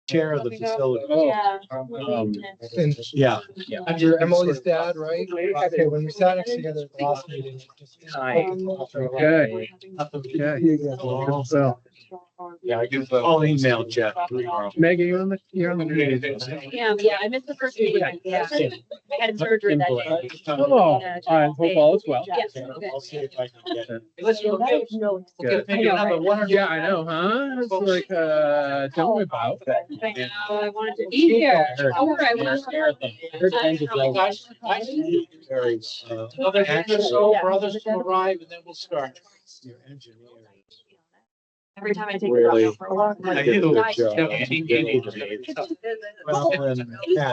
chair of the facility. Yeah. And Yeah. you're Emily's dad, right? Okay, when we sat next together at the last meeting. Okay. Okay. So, Yeah, I'll email Jeff tomorrow. Megan, you're on the meeting. Yeah, I missed the first meeting. Yeah. I had surgery that day. Oh, I hope all is well. Yes. I'll see if I can get it. Good. Yeah, I know, huh? It's like, tell me about that. I wanted to be here. Oh, I was here. So brothers will arrive and then we'll start. Your engineer. Every time I take the Really? dog out for a walk. I I'm do. like, Joe. Well, Yeah.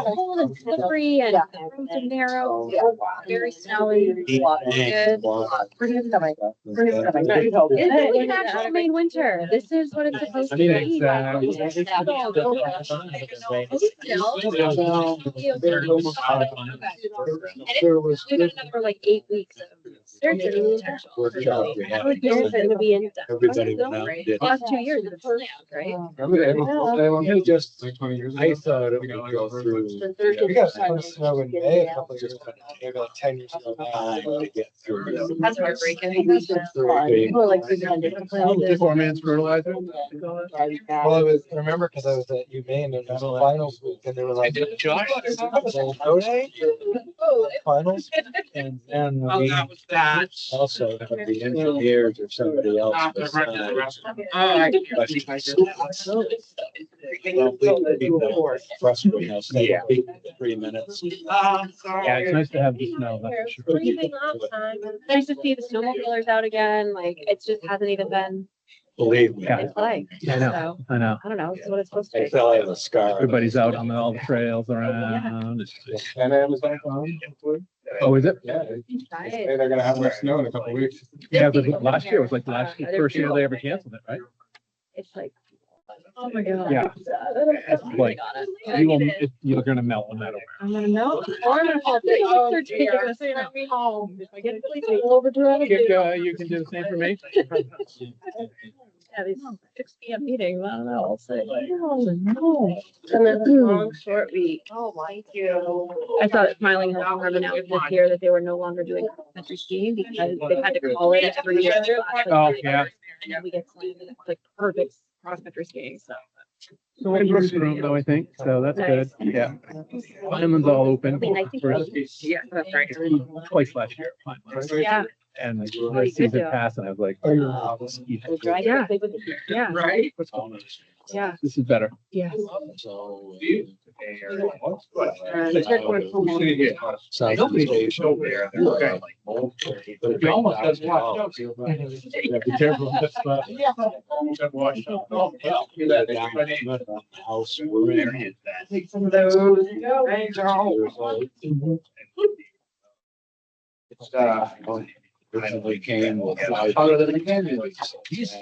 It's cold and slippery and the roads are narrow, very smelly. Good. It's an actual Maine winter. This is what it's supposed to be. We got another like 8 weeks of surgery potential. Workshop we had. I would guess it would be in Everybody went out and did. last 2 years of the first, right? You just, I thought it would go through. We got some snow in May a couple of years ago, maybe like 10 years ago. Time to get through. That's heartbreaking. Four-man's fertilizer. Well, I was, remember, because I was at UMaine and it was finals week and they were like. Josh. "No day?" Finals. And then we also have the engineers or somebody else. Frustrating us. Yeah. 3 minutes. Yeah, it's nice to have the snow, that's for sure. Nice to see the snowmobilers out again. Like, it just hasn't even been Believe me. Yeah. in play. I know, So, I know. I don't know. It's what it's supposed to I be. feel I have a scar. Everybody's out on all the trails around. And it was like, hopefully. Oh, is it? Yeah. Nice. They're gonna have more snow in a couple of weeks. Yeah, but last year was like the first year they ever canceled it, right? It's like, oh my God. Yeah. It's like, you're gonna melt when that over. I'm gonna know. Or I'm gonna fall sick. Oh, dear. They're gonna send me home. If I get overdrive. You can do the same for me. Yeah, these 6 PM meetings, I don't know, I'll say. And then a long, short week. Oh, thank you. I saw that Smiling Hill Farm announced this year that they were no longer doing country skiing because they had to call it every year. Oh, yeah. And then we get slammed, and it's like perfect cross country skiing, so. So we're in Brooks room though, I think, so that's good, yeah. Island's all open. It'll be nice and cold. Yeah, that's right. Twice last year. Yeah. And the season passed and I was like, Yeah. Yeah, Right? yeah, this is better. yeah. So. Almost does watch. Be careful of that spot. House, we're in. Take some of those. Originally came with. Just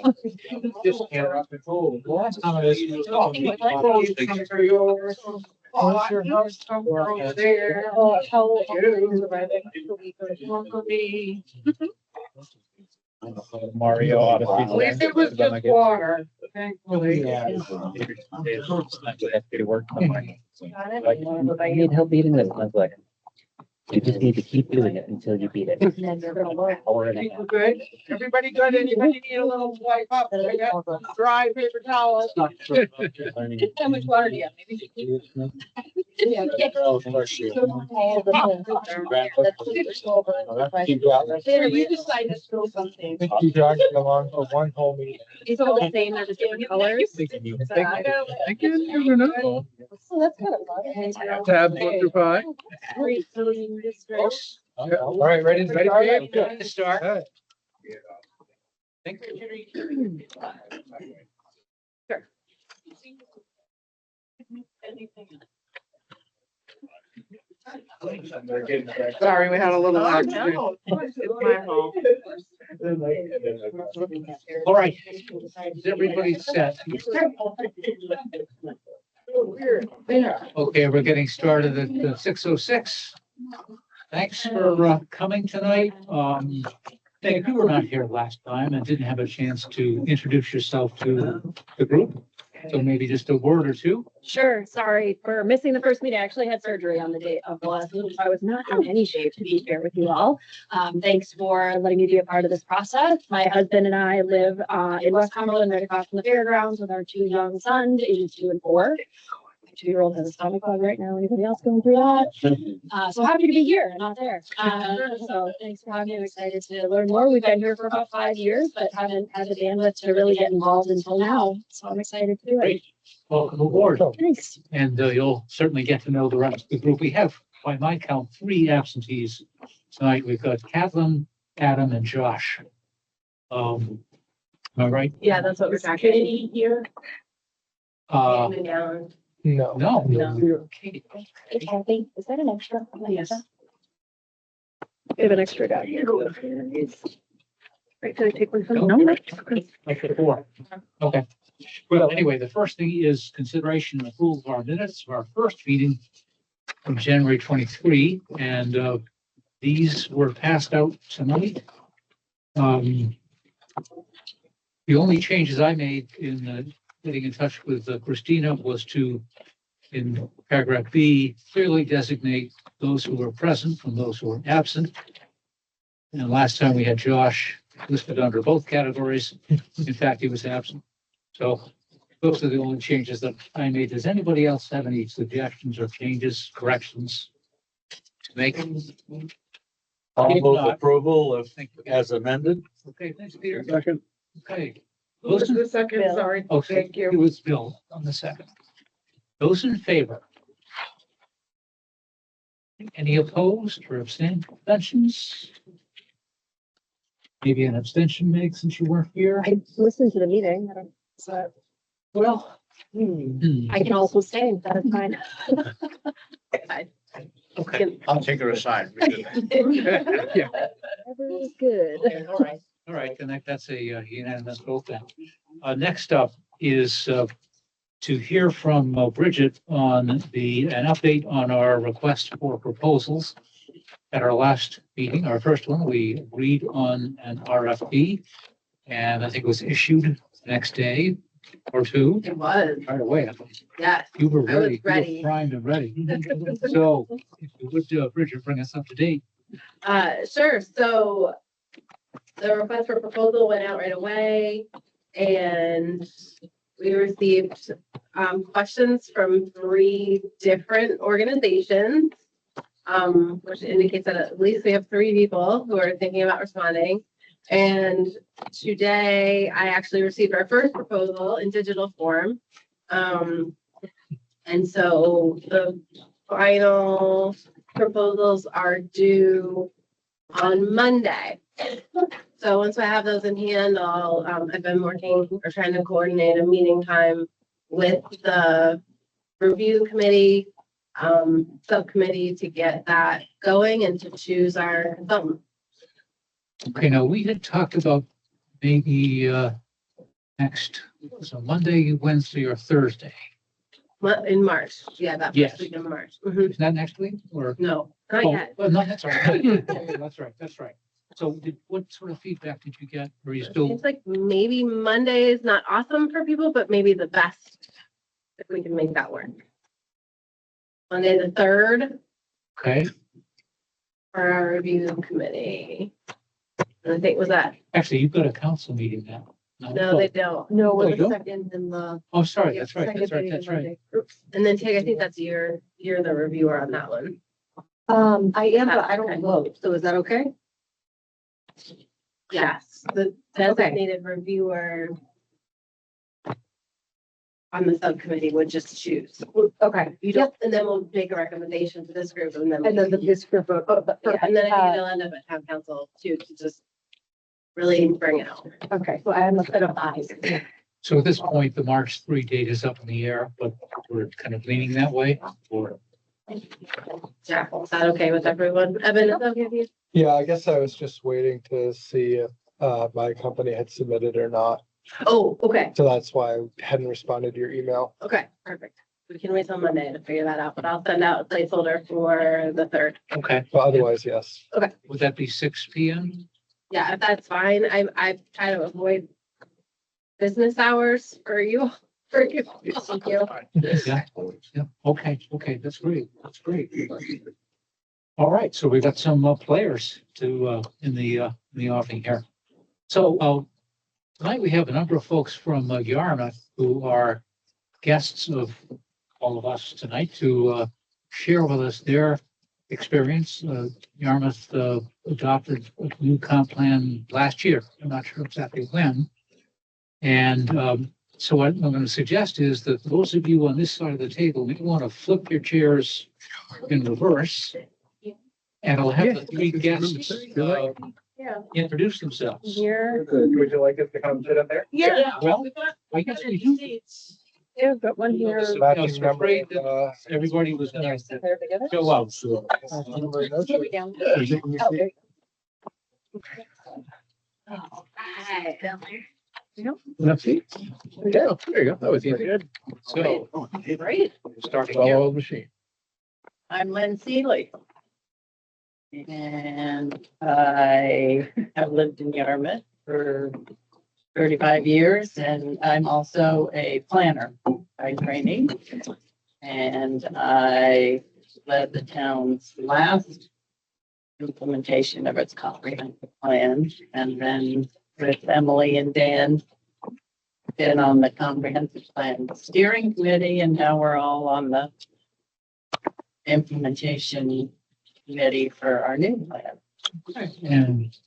can't rock and roll. Last time I was. What's your house? There. How Mario Odyssey. At least it was just water, thankfully. It worked. I need help beating this. I was like, you just need to keep doing it until you beat it. Hour and a half. People good? Everybody good? Anybody need a little wipe up? I got dry paper towels. much water do you have? Maybe. Yeah. There, you decide to spill something. I think you dragged it along for one whole meeting. These are all the same, they're just different colors. I can't never know. So that's kind of fun. Tab 1 through 5. Reselling districts. All right, ready for you? Good to start. All right. Sorry, we had a little accident. It's my fault. All right, is everybody set? Okay, we're getting started at 6:06. Thanks for coming tonight. Dave, you were not here last time and didn't have a chance to introduce yourself to the group. So maybe just a word or two. Sure, sorry for missing the first meeting. I actually had surgery on the date of the last meeting. So I was not in any shape to be here with you all. Thanks for letting me be a part of this process. My husband and I live in West Cumberland, right across from the fairgrounds with our two young sons, ages 2 and 4. My 2-year-old has a stomach bug right now. Anybody else going through that? So happy to be here and not there. So thanks for having me. I'm excited to learn more. We've been here for about 5 years, but haven't had the bandwidth to really get involved until now. So I'm excited to do it. Great. Welcome aboard. Thanks. And you'll certainly get to know the rest of the group. We have, by my count, 3 absentees tonight. We've got Kathleen, Adam, and Josh. Am I right? Yeah, that's what we're talking. here. Uh, No. no. No. Katie. Hey, Kathy, is that an extra? Yes. We have an extra down here. Right, can I take one from? No. No. Okay, 4. Okay. Well, anyway, the first thing is consideration and approval of our minutes of our first meeting from January 23, and these were passed out tonight. The only changes I made in getting in touch with Christina was to, in paragraph B, clearly designate those who were present from those who were absent. And last time we had Josh listed under both categories. In fact, he was absent. So those are the only changes that I made. Does anybody else have any suggestions or changes, corrections to make? I'll If move not, approval of Thank you. as amended. Okay, thanks, Peter. Second. Okay. Who's Those in, the second? Bill. Sorry. oh, Thank it you. was Bill on the second. Those in favor? Any opposed or abstentions? Maybe an abstention, Meg, since you weren't here? I listened to the meeting. I don't, so Well. I can also stay. That is fine. Okay. I'll take her aside. Yeah. Whatever is good. All right, then that's a unanimous vote then. Next up is to hear from Bridget on an update on our request for proposals. At our last meeting, our first one, we agreed on an RFP, and I think it was issued the next day or two, It was, right away. yes. You were I was ready, you were ready. primed and ready. So if you would, Bridget, bring us up to date. Sure. So the request for proposal went out right away and we received questions from 3 different organizations, which indicates that at least we have 3 people who are thinking about responding. And today I actually received our first proposal in digital form. And so the final proposals are due on Monday. So once I have those in hand, I've been working or trying to coordinate a meeting time with the review committee, subcommittee to get that going and to choose our consultant. Okay, now we had talked about maybe next, so Monday, Wednesday, or Thursday. In March, yeah, that Yes. first week in March. Mhm. Is that next week or? No, not Oh, yet. well, no, that's all right. Okay, that's right, that's right. So what sort of feedback did you get? Are you still, It's like maybe Monday is not awesome for people, but maybe the best if we can make that work. Monday, the 3rd okay? for our review committee. And I think was that, Actually, you've got a council meeting now. no, they don't. No, Oh, we're you the don't? second in the. Oh, sorry, yeah, that's right, second that's right, meeting that's on right. Monday. And then Tig, I think that's you're the reviewer on that one. I am, but I don't vote. So is that okay? Yes, the designated reviewer on the subcommittee would just choose. Okay. You don't, and then we'll make a recommendation to this group and then. And then this group vote. Oh, but Yeah, and then I think perfect. it'll end up at town council too, to just really bring it out. Okay, so I am a bit of eyes. So at this point, the March 3 date is up in the air, but we're kind of leaning that way, or? Yeah, is that okay with everyone? Evan, is that okay with you? Yeah, I guess I was just waiting to see if my company had submitted or not. Oh, okay, So that's why I hadn't responded to your email. okay, perfect. We can wait till Monday to figure that out, but I'll send out a placeholder for the 3rd. Okay, But otherwise, yes. would that be 6 PM? Yeah, if that's fine. I try to avoid business hours for you. Thank you. Thank you. Yeah, yeah, okay, that's great, that's great. All right, so we've got some players to in the offing here. So tonight we have a number of folks from Yarmouth who are guests of all of us tonight to share with us their experience. Yarmouth adopted a new comp plan last year. I'm not sure exactly when. And so what I'm going to suggest is that those of you on this side of the table may want to flip your chairs in reverse. And I'll have the three guests Yeah. introduce themselves. Here, Would you like us to come sit up there? Yeah. Well, I guess we do. yeah, I've got one here. So I I was can remember, afraid that everybody was going to There together. go out. Put me down. Okay. Enough seats? Yeah, there you go. That was easy. Good. So, Great. starting here. Well-oiled machine. I'm Lynn Seeley. And I have lived in Yarmouth for 35 years, and I'm also a planner by training. And I led the town's last implementation of its comprehensive plan. And then with Emily and Dan, been on the comprehensive plan steering committee, and now we're all on the implementation committee for our new plan. And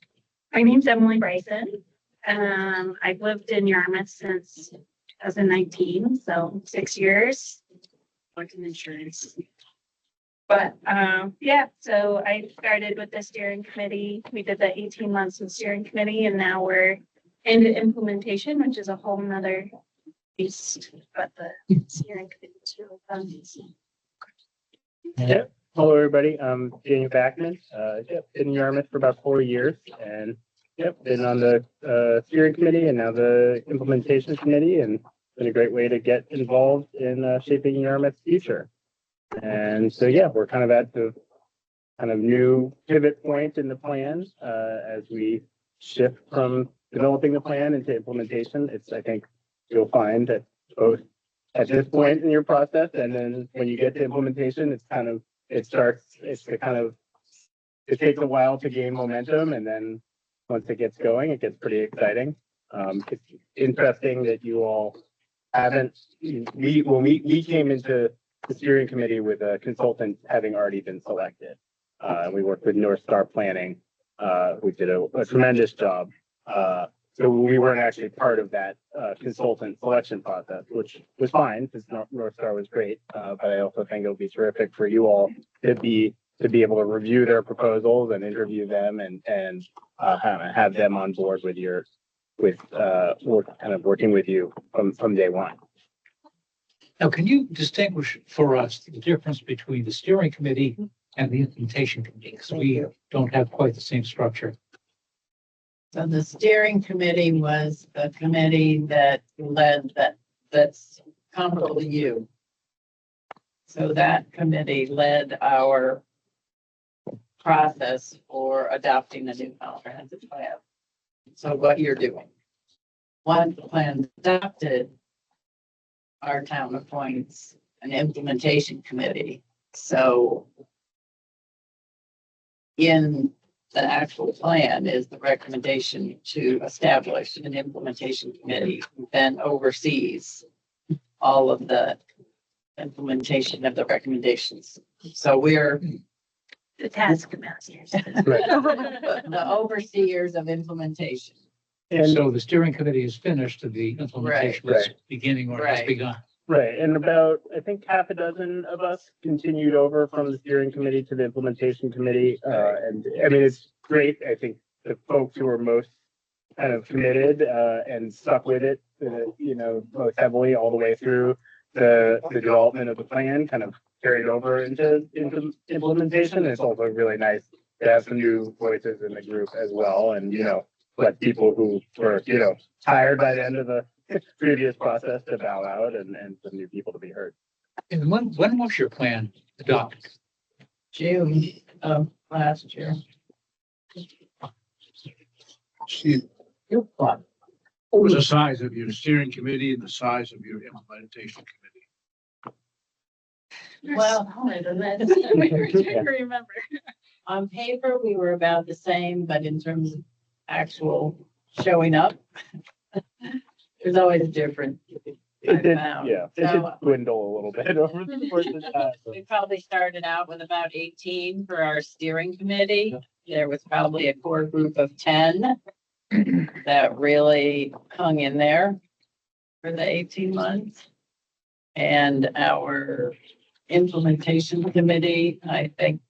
My name's Emily Bryson. I've lived in Yarmouth since 2019, so 6 years. Worked in insurance. But, yeah, so I started with the steering committee. We did the 18 months of steering committee, and now we're into implementation, which is a whole nother beast, but the steering committee is really fun. Yep. Hello, everybody. I'm Daniel Backman. Been in Yarmouth for about 4 years, and been on the steering committee and now the implementation committee, and been a great way to get involved in shaping Yarmouth's future. And so, we're kind of at the kind of new pivot point in the plan as we shift from developing the plan into implementation. I think you'll find that both at this point in your process, and then when you get to implementation, it takes a while to gain momentum, and then once it gets going, it gets pretty exciting. It's interesting that you all we came into the steering committee with a consultant having already been selected. We worked with North Star Planning, who did a tremendous job. So we weren't actually part of that consultant selection process, which was fine because North Star was great. But I also think it'll be terrific for you all to be able to review their proposals and interview them and have them on board with working with you from day one. now, can you distinguish for us the difference between the steering committee and the implementation committee? Because we don't have quite the same structure. So the steering committee was the committee that that's comparable to you. So that committee led our process for adopting the new comprehensive plan. So what you're doing. Once the plan's adopted, our town appoints an implementation committee. So in the actual plan is the recommendation to establish an implementation committee, who then oversees all of the implementation of the recommendations. So we're The task masters. the overseers of implementation. And So the steering committee is finished and the implementation is beginning or has Right. begun. right, and about I think half a dozen of us continued over from the steering committee to the implementation committee. And I mean, it's great. I think the folks who are most kind of committed and stuck with it, most heavily all the way through the development of the plan, kind of carried over into implementation. And it's also really nice to have some new voices in the group as well, and let people who were tired by the end of the previous process to bow out, and some new people to be heard. And when was your plan adopted? June of last year. What was the size of your steering committee and the size of your implementation committee? Well, We're trying to remember. on paper, we were about the same, but in terms of actual showing up, there's always different. It did, found. yeah, it did So- dwindle a little bit over the course of time. We probably started out with about 18 for our steering committee. There was probably a core group of 10 that really hung in there for the 18 months. And our implementation committee, I think,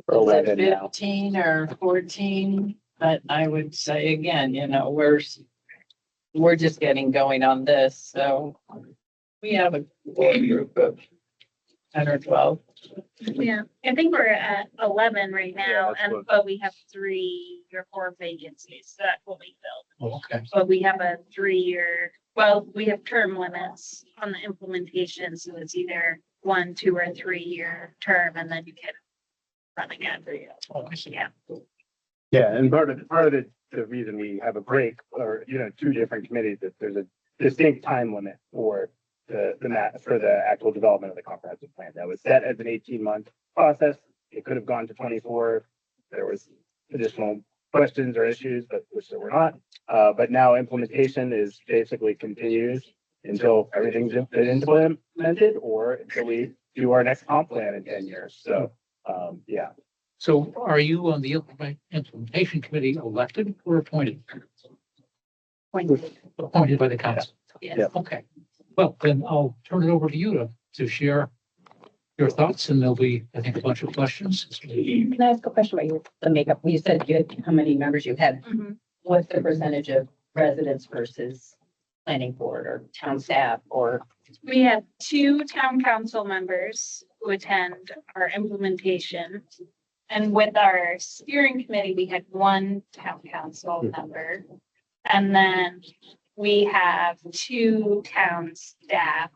was it 11 now. 15 or 14? But I would say again, we're just getting going on this, so we have a core group of 10 or 12. Yeah, I think we're at 11 right now, that's and what- but we have 3 or 4 vacancies. So that's what we filled. Oh, okay. But we have a 3-year, well, we have term limits on the implementation, so it's either 1, 2, or 3-year term, and then you can run again. Oh, I see. Yeah. Yeah, and part of the reason we have a break or, two different committees, that there's a distinct time limit for for the actual development of the comprehensive plan. That was set as an 18-month process. It could have gone to 24. There was additional questions or issues, but which there were not. But now implementation is basically continues until everything's implemented or until we do our next comp plan in 10 years. So, yeah. So are you on the implementation committee elected or appointed? Appointed by the council. Yes. Okay. Well, then I'll turn it over to you to share your thoughts, and there'll be, I think, a bunch of questions. Can I ask a question about the makeup? You said you had, how many members you had. Mhm. What's the percentage of residents versus planning board or town staff or? We have 2 town council members who attend our implementation. And with our steering committee, we had 1 town council member. And then we have 2 town staff,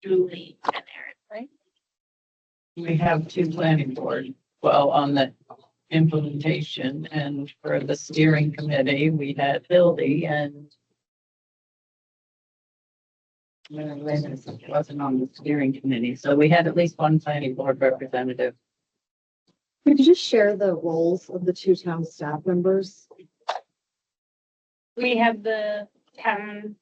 Julie and Erin, right? We have 2 planning board, well, on the implementation, and for the steering committee, we had Hildy and Mary Lynn wasn't on the steering committee, so we had at least 1 planning board representative. Could you just share the roles of the 2 town staff members? We have the town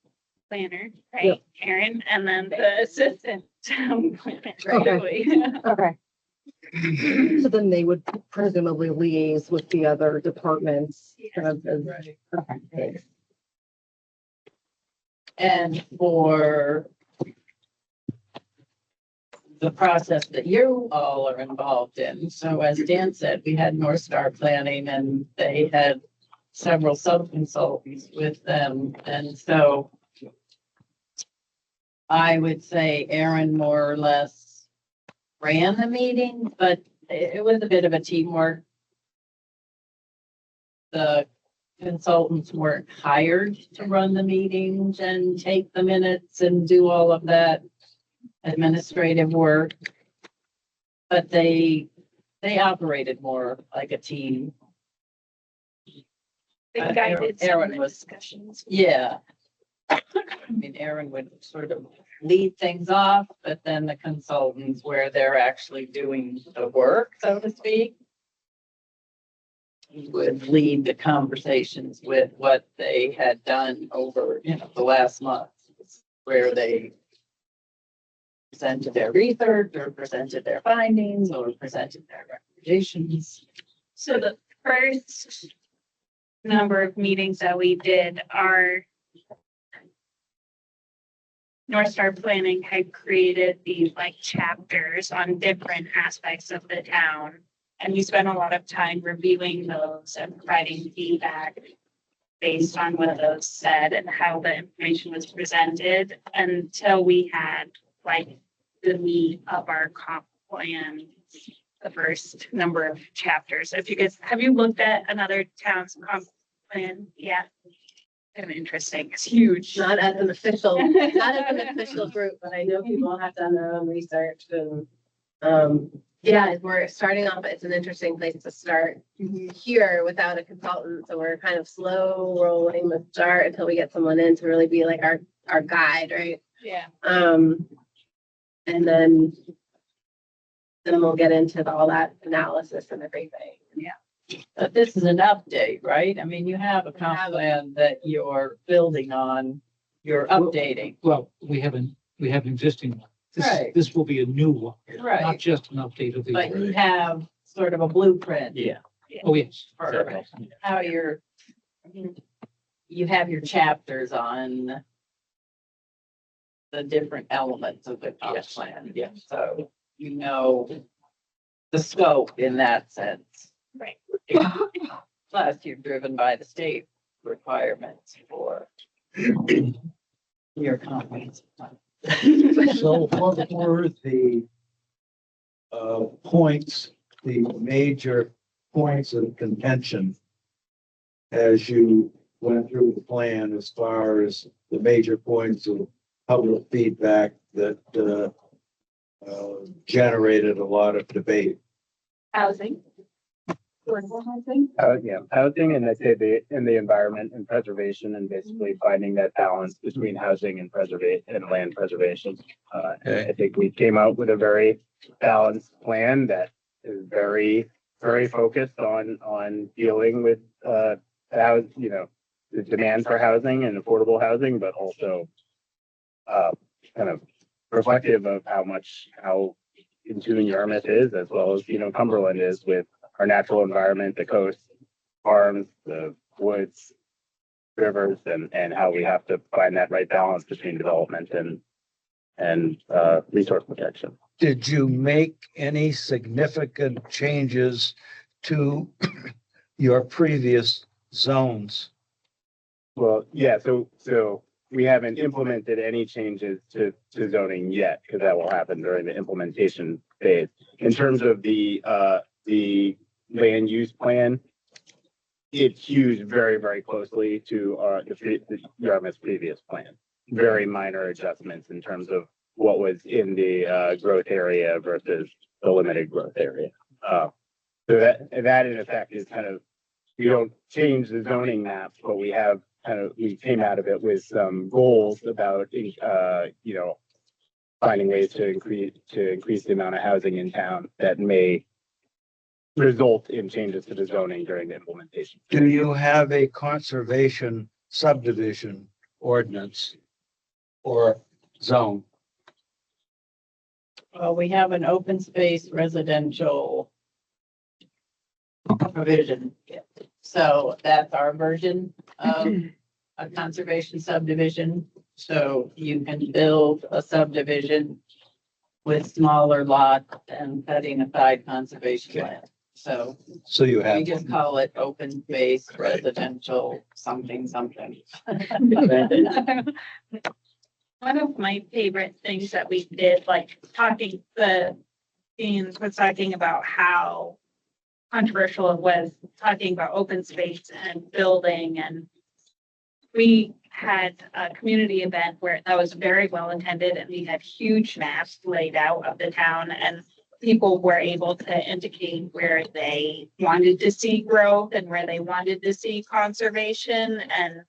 planner, right, Yep. Erin, and then the assistant town planner, right? Okay. Julie. Okay. So then they would presumably liaise with the other departments. kind of as- Okay, thanks. And for the process that you all are involved in. So as Dan said, we had North Star Planning and they had several sub-consultants with them. And so I would say Erin more or less ran the meeting, but it was a bit of a teamwork. The consultants weren't hired to run the meetings and take the minutes and do all of that administrative work. But they operated more like a team. They guided some of Erin the was- discussions. Yeah. I mean, Erin would sort of lead things off, but then the consultants where they're actually doing the work, so to speak, would lead the conversations with what they had done over, the last month, where they presented their research or presented their findings or presented their recommendations. So the first number of meetings that we did, our North Star Planning had created these like chapters on different aspects of the town. And we spent a lot of time reviewing those and providing feedback based on what those said and how the information was presented until we had like the meat of our comp plan, the first number of chapters. If you guys, have you looked at another town's comp plan? Yeah. Kind of interesting. It's huge. Not as an official, not as an official group, but I know people have done their own research and, Yeah, we're starting off, it's an interesting place to start here without a consultant. So we're kind of slow rolling the start until we get someone in to really be like our guide, right? Yeah. And then we'll get into all that analysis and everything. But this is an update, right? I mean, you have a comp plan that you're building on, you're updating. Well, we have an existing one. Right. This will be a new one, not Right, just an update of the. but you have sort of a blueprint. Yeah. Oh, yes. For how you have your chapters on the different elements of the comp plan. Yes. So you know the scope in that sense. Right. Plus, you're driven by the state requirements for your comprehensive plan. So what were the points, the major points of contention as you went through the plan as far as the major points of public feedback that generated a lot of debate? Housing. Affordable housing. Yeah, housing and I'd say the environment and preservation and basically finding that balance between housing and land preservation. I think we came out with a very balanced plan that is very, very focused on dealing with, the demand for housing and affordable housing, but also kind of reflective of how in tune Yarmouth is, as well as, Cumberland is with our natural environment, the coast, farms, the woods, rivers, and how we have to find that right balance between development and resource protection. Did you make any significant changes to your previous zones? Well, yeah, so we haven't implemented any changes to zoning yet, because that will happen during the implementation phase. In terms of the land use plan, it hews very, very closely to the Yarmouth's previous plan. Very minor adjustments in terms of what was in the growth area versus the limited growth area. So that in effect is kind of, we don't change the zoning maps, but we came out of it with some goals about finding ways to increase the amount of housing in town that may result in changes to the zoning during the implementation. Do you have a conservation subdivision ordinance or zone? Well, we have an open space residential provision. So that's our version of a conservation subdivision. So you can build a subdivision with smaller lots and setting aside conservation land. So you we have, just call it open space residential something. One of my favorite things that we did, like Ian was talking about how controversial it was, talking about open space and building, and we had a community event where that was very well attended, and we had huge maps laid out of the town, and people were able to indicate where they wanted to see growth and where they wanted to see conservation. And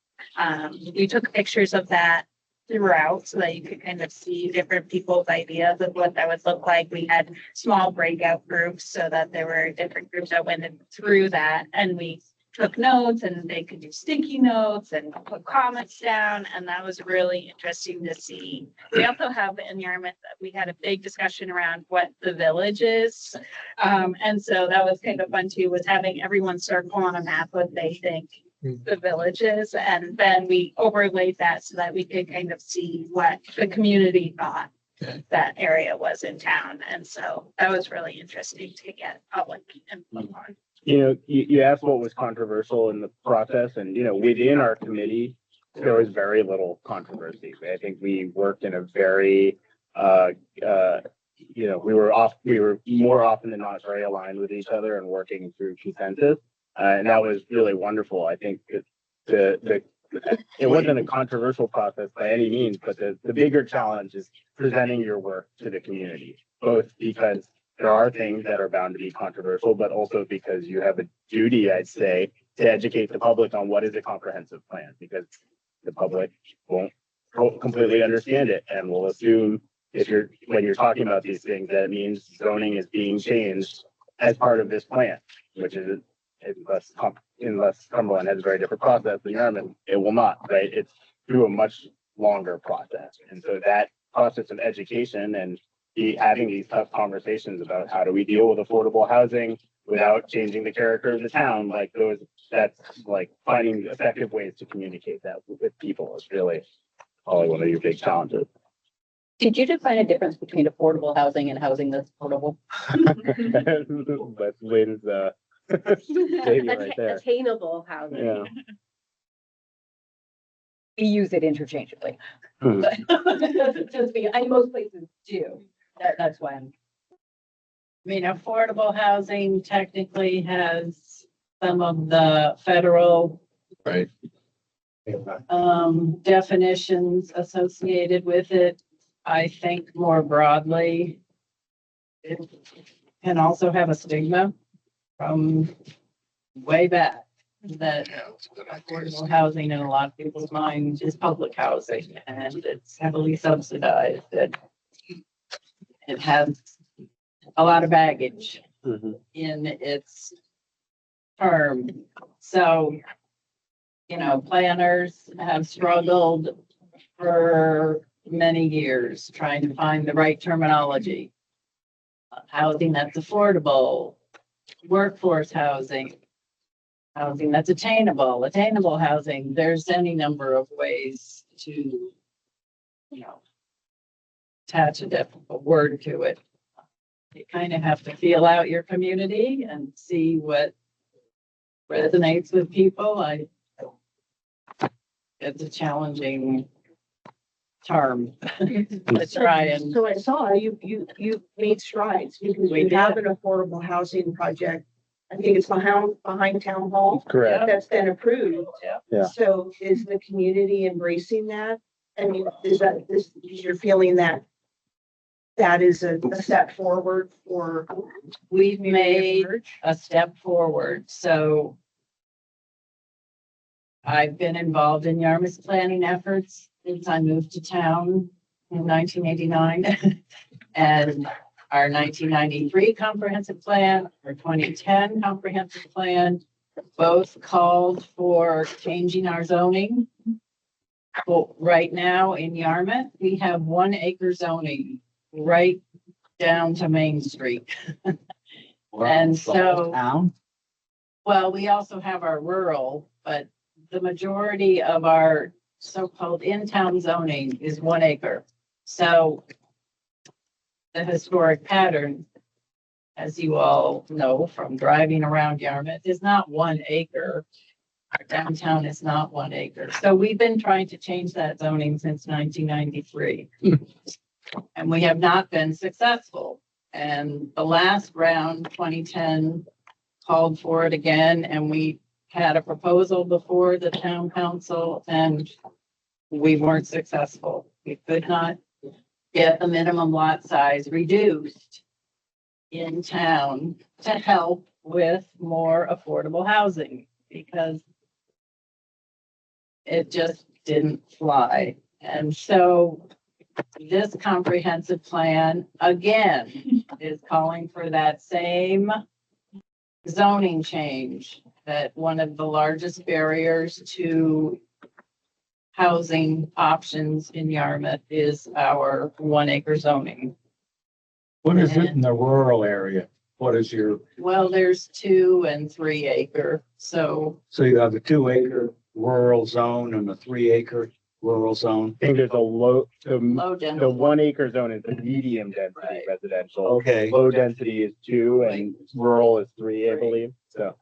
we took pictures of that throughout so that you could kind of see different people's ideas of what that would look like. We had small breakout groups so that there were different groups that went through that, and we took notes, and they could do sticky notes and put comments down. And that was really interesting to see. We also have in Yarmouth, we had a big discussion around what the village is. And so that was kind of fun too, was having everyone circle on a map what they think the village is. And then we overlaid that so that we could kind of see what the community thought that area was in town. And so that was really interesting to get public input on. You asked what was controversial in the process, and, within our committee, there was very little controversy. I think we worked in a very, we were more often than not very aligned with each other and working through consensus. And that was really wonderful. I think that it wasn't a controversial process by any means, but the bigger challenge is presenting your work to the community, both because there are things that are bound to be controversial, but also because you have a duty, I'd say, to educate the public on what is a comprehensive plan, because the public won't completely understand it and will assume when you're talking about these things, that it means zoning is being changed as part of this plan, which is unless Cumberland has a very different process than Yarmouth, it will not, right? It's through a much longer process. And so that process of education and having these tough conversations about how do we deal with affordable housing without changing the character of the town, that's like finding effective ways to communicate that with people is really probably one of your big challenges. Did you define a difference between affordable housing and housing that's affordable? That's Lynn's, baby right there. Attainable housing. Yeah. We use it interchangeably. Hmm. But just and most places do. That's why I mean, affordable housing technically has some of the federal Right. definitions associated with it. I think more broadly, it can also have a stigma from way back that affordable housing in a lot of people's minds is public housing and it's heavily subsidized. It has a lot of baggage in its term. So, planners have struggled for many years trying to find the right terminology. Housing that's affordable, workforce housing, housing that's attainable housing. There's any number of ways to, attach a word to it. You kind of have to feel out your community and see what resonates with people. It's a challenging term to try and. So I saw you made strides because We you did. have an affordable housing project. I think it's behind town hall. Correct. That's been approved. Yeah. So is the community embracing that? I mean, is you're feeling that is a step forward for? We've made a step forward, so I've been involved in Yarmouth's planning efforts since I moved to town in 1989. And our 1993 comprehensive plan, our 2010 comprehensive plan, both called for changing our zoning. Well, right now in Yarmouth, we have 1 acre zoning right down to Main Street. And so, well, we also have our rural, but the majority of our so-called in-town zoning is 1 acre. So the historic pattern, as you all know from driving around Yarmouth, is not 1 acre. Our downtown is not 1 acre. So we've been trying to change that zoning since 1993. And we have not been successful. And the last round, 2010, called for it again, and we had a proposal before the town council, and we weren't successful. We could not get the minimum lot size reduced in town to help with more affordable housing, because it just didn't fly. And so this comprehensive plan, again, is calling for that same zoning change, that one of the largest barriers to housing options in Yarmouth is our 1 acre zoning. What is it in the rural area? What is Well, there's 2 and 3 acre, so so you have the 2 acre rural zone and the 3 acre rural zone? I think there's a low the density. 1 acre zone is the medium density Right. residential. Okay. Low density is 2 and rural is 3, I believe, so.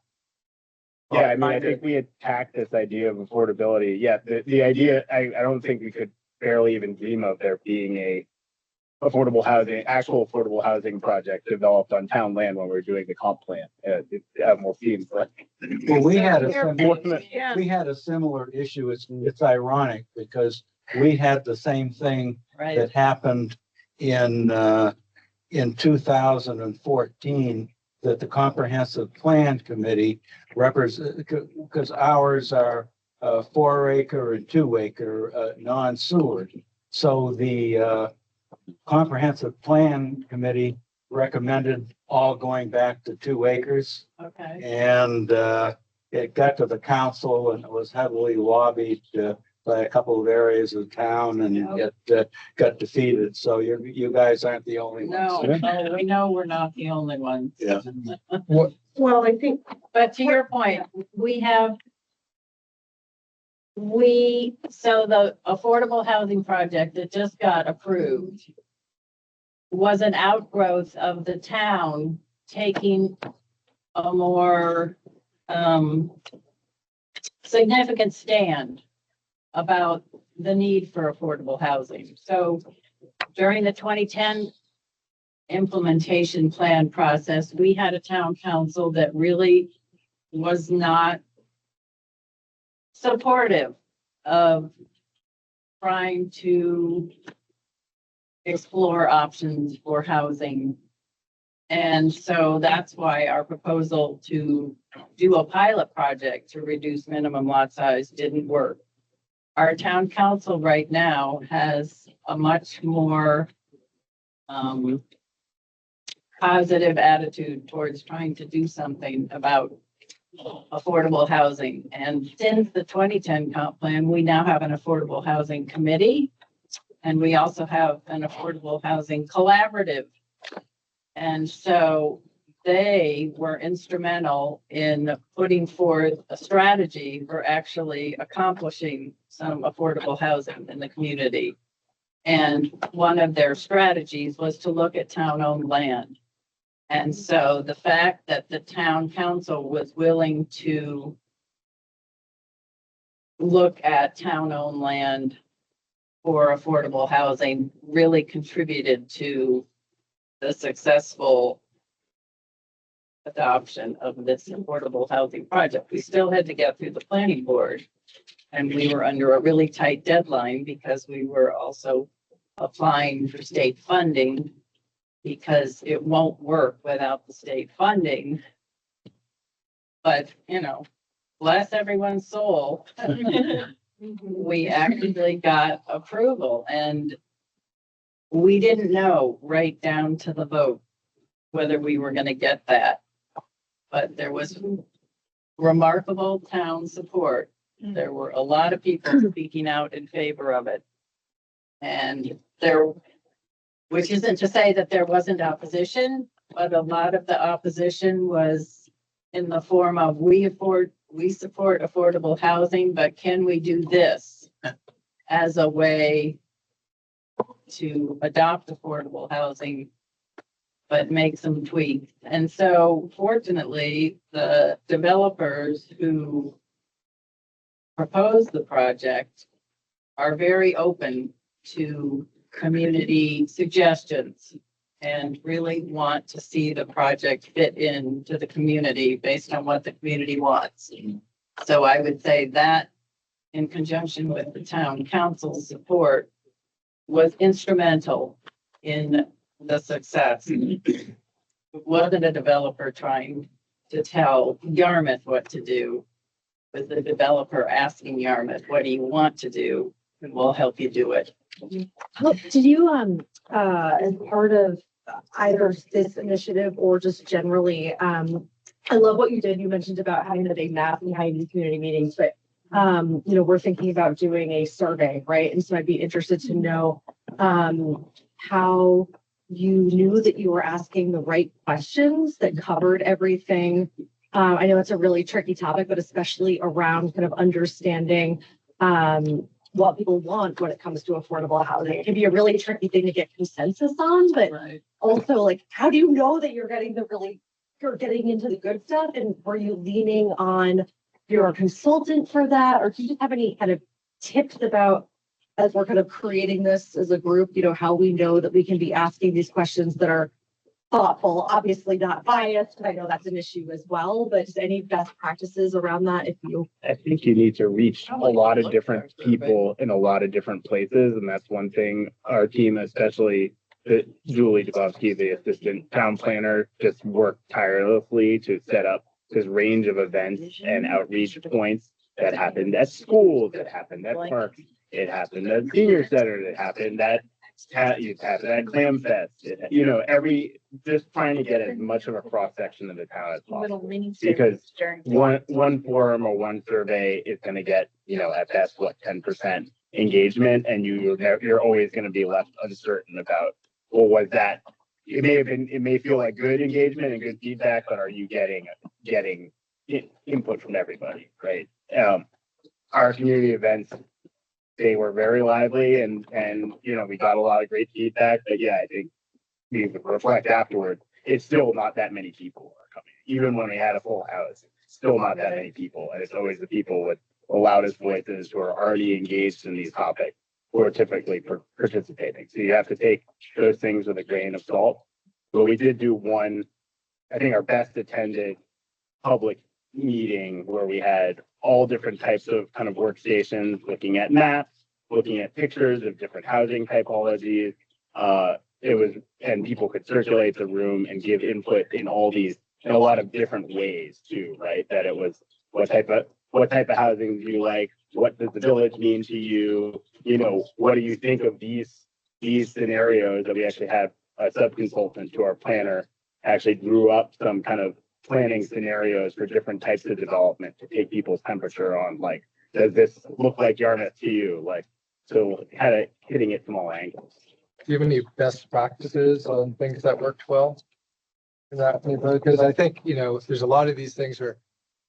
Yeah, I mean, I think we attacked this idea of affordability. Yeah, the idea, I don't think we could barely even dream of there being a actual affordable housing project developed on town land when we were doing the comp plan. It almost seems like. Well, we had Yeah. a similar issue. It's ironic because we had the same thing right. that happened in in 2014 that the Comprehensive Plan Committee represent, because ours are 4-acre and 2-acre non-sewer. So the Comprehensive Plan Committee recommended all going back to 2 acres. Okay. And it got to the council and it was heavily lobbied by a couple of areas of town and it got defeated. So you guys aren't the only No, ones. oh, we know we're not the only ones. Yeah. Well, I think, But to your point, so the affordable housing project that just got approved was an outgrowth of the town taking a more significant stand about the need for affordable housing. So during the 2010 implementation plan process, we had a town council that really was not supportive of trying to explore options for housing. And so that's why our proposal to do a pilot project to reduce minimum lot size didn't work. Our town council right now has a much more positive attitude towards trying to do something about affordable housing. And since the 2010 comp plan, we now have an affordable housing committee. And we also have an affordable housing collaborative. And so they were instrumental in putting forth a strategy for actually accomplishing some affordable housing in the community. And one of their strategies was to look at town-owned land. And so the fact that the town council was willing to look at town-owned land for affordable housing really contributed to the successful adoption of this affordable housing project. We still had to get through the planning board, and we were under a really tight deadline because we were also applying for state funding, because it won't work without the state funding. But, you know, bless everyone's soul. We actually got approval, and we didn't know right down to the vote whether we were going to get that. But there was remarkable town support. There were a lot of people speaking out in favor of it. And which isn't to say that there wasn't opposition, but a lot of the opposition was in the form of we support affordable housing, but can we do this as a way to adopt affordable housing, but make some tweaks? And so fortunately, the developers who proposed the project are very open to community suggestions and really want to see the project fit into the community based on what the community wants. So I would say that in conjunction with the town council's support was instrumental in the success. It wasn't a developer trying to tell Yarmouth what to do. It was the developer asking Yarmouth, what do you want to do? And we'll help you do it. Did you, as part of either this initiative or just generally, I love what you did. You mentioned about having the big map behind the community meetings, but you know, we're thinking about doing a survey, right? And so I'd be interested to know how you knew that you were asking the right questions that covered everything. I know it's a really tricky topic, but especially around kind of understanding what people want when it comes to affordable housing. It can be a really tricky thing to get consensus on, but also like, how do you know that you're getting into the good stuff? And were you leaning on your consultant for that? Or do you just have any kind of tips about, as we're kind of creating this as a group, you know, how we know that we can be asking these questions that are thoughtful, obviously not biased. I know that's an issue as well, but just any best practices around that if you. I think you need to reach a lot of different people in a lot of different places. And that's one thing our team, especially Julie Dubovsky, the assistant town planner, just worked tirelessly to set up this range of events and outreach points that happened at schools, that happened at parks, it happened at senior center, it happened at Clam Fest, just trying to get as much of a cross section of the town as possible. Little mini. Because one forum or one survey is gonna get, at best, 10% engagement, and you're always gonna be left uncertain about, well, was that, it may feel like good engagement and good feedback, but are you getting input from everybody, right? Our community events, they were very lively and, we got a lot of great feedback, but yeah, I think we reflect afterward, it's still not that many people are coming. Even when we had a full house, still not that many people. And it's always the people with the loudest voices who are already engaged in these topics who are typically participating. So you have to take those things with a grain of salt. But we did do one, I think our best attended public meeting where we had all different types of kind of workstations, looking at maps, looking at pictures of different housing typologies. And people could circulate the room and give input in a lot of different ways too, right? That it was what type of housing do you like? What does the village mean to you? What do you think of these scenarios? That we actually have a sub-consultant to our planner actually drew up some kind of planning scenarios for different types of development to take people's temperature on, like, does this look like Yarmouth to you? Like, so kind of hitting it from all angles. Do you have any best practices on things that worked well in that neighborhood? Because I think, there's a lot of these things where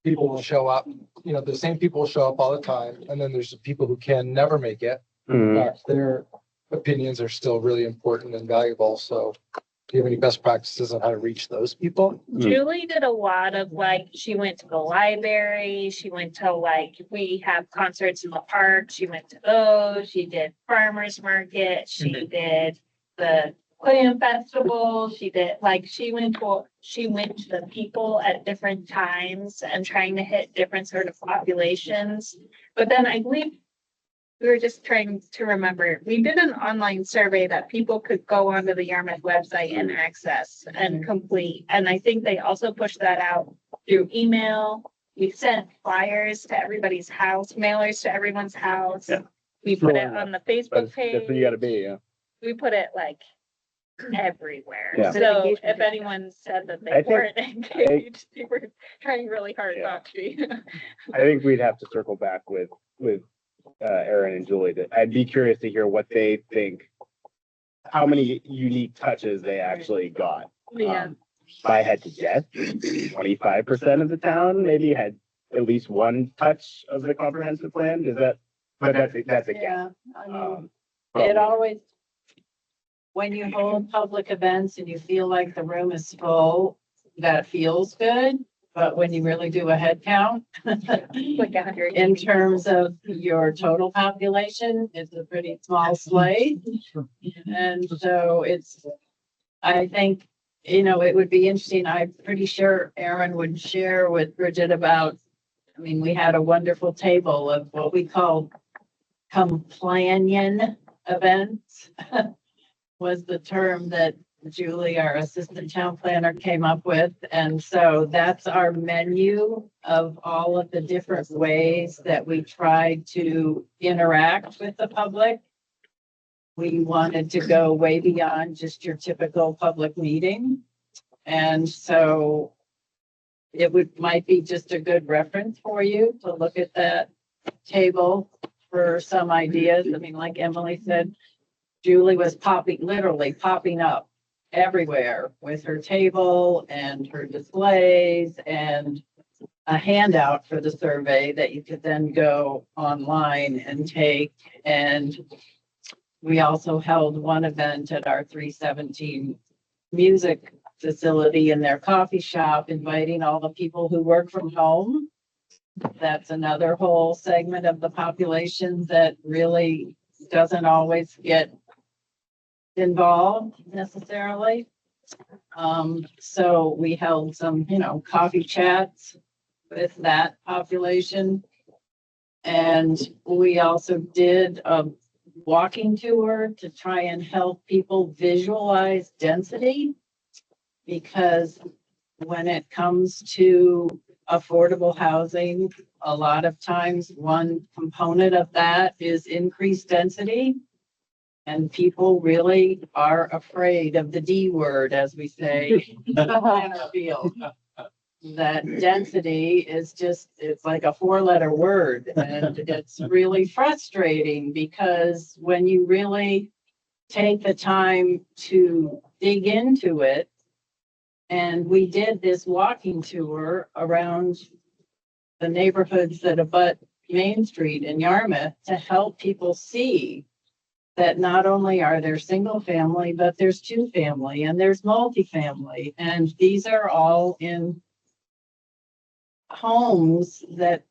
people will show up, the same people will show up all the time. And then there's the people who can never make it, but their opinions are still really important and valuable. So do you have any best practices on how to reach those people? Julie did a lot of she went to the library, she went to we have concerts in the park, she went to those, she did farmers market, she did the clam festival, she did she went to the people at different times and trying to hit different sort of populations. But then I believe we were just trying to remember, we did an online survey that people could go onto the Yarmouth website and access and complete. And I think they also pushed that out through email. We sent flyers to everybody's house, mailers to everyone's house. Yeah. We put it on the Facebook page. That's where you gotta be, yeah. We put it everywhere. Yeah. So if anyone said that they weren't engaged, they were trying really hard not to be. I think we'd have to circle back with Aaron and Julie. I'd be curious to hear what they think, how many unique touches they actually got. Yeah. If I had to guess, 25% of the town maybe had at least one touch of the comprehensive plan. But that's a guess. Yeah, I mean, it always, when you hold public events and you feel like the room is full, that feels good. But when you really do a head count, in terms of your total population, it's a pretty small slate. And so I think, it would be interesting. I'm pretty sure Aaron would share with Bridget about, we had a wonderful table of what we call companion events was the term that Julie, our assistant town planner, came up with. And so that's our menu of all of the different ways that we try to interact with the public. We wanted to go way beyond just your typical public meeting. And so might be just a good reference for you to look at that table for some ideas. Like Emily said, Julie was literally popping up everywhere with her table and her displays and a handout for the survey that you could then go online and take. And we also held one event at our 317 music facility in their coffee shop, inviting all the people who work from home. That's another whole segment of the population that really doesn't always get involved necessarily. So we held some, coffee chats with that population. And we also did walking tour to try and help people visualize density. Because when it comes to affordable housing, a lot of times one component of that is increased density. And people really are afraid of the D word, as we say, in the planner field. That density is just, it's like a 4-letter word, and it's really frustrating because when you really take the time to dig into it, and we did this walking tour around the neighborhoods that abut Main Street in Yarmouth to help people see that not only are there single family, but there's 2-family and there's multifamily. And these are all in homes that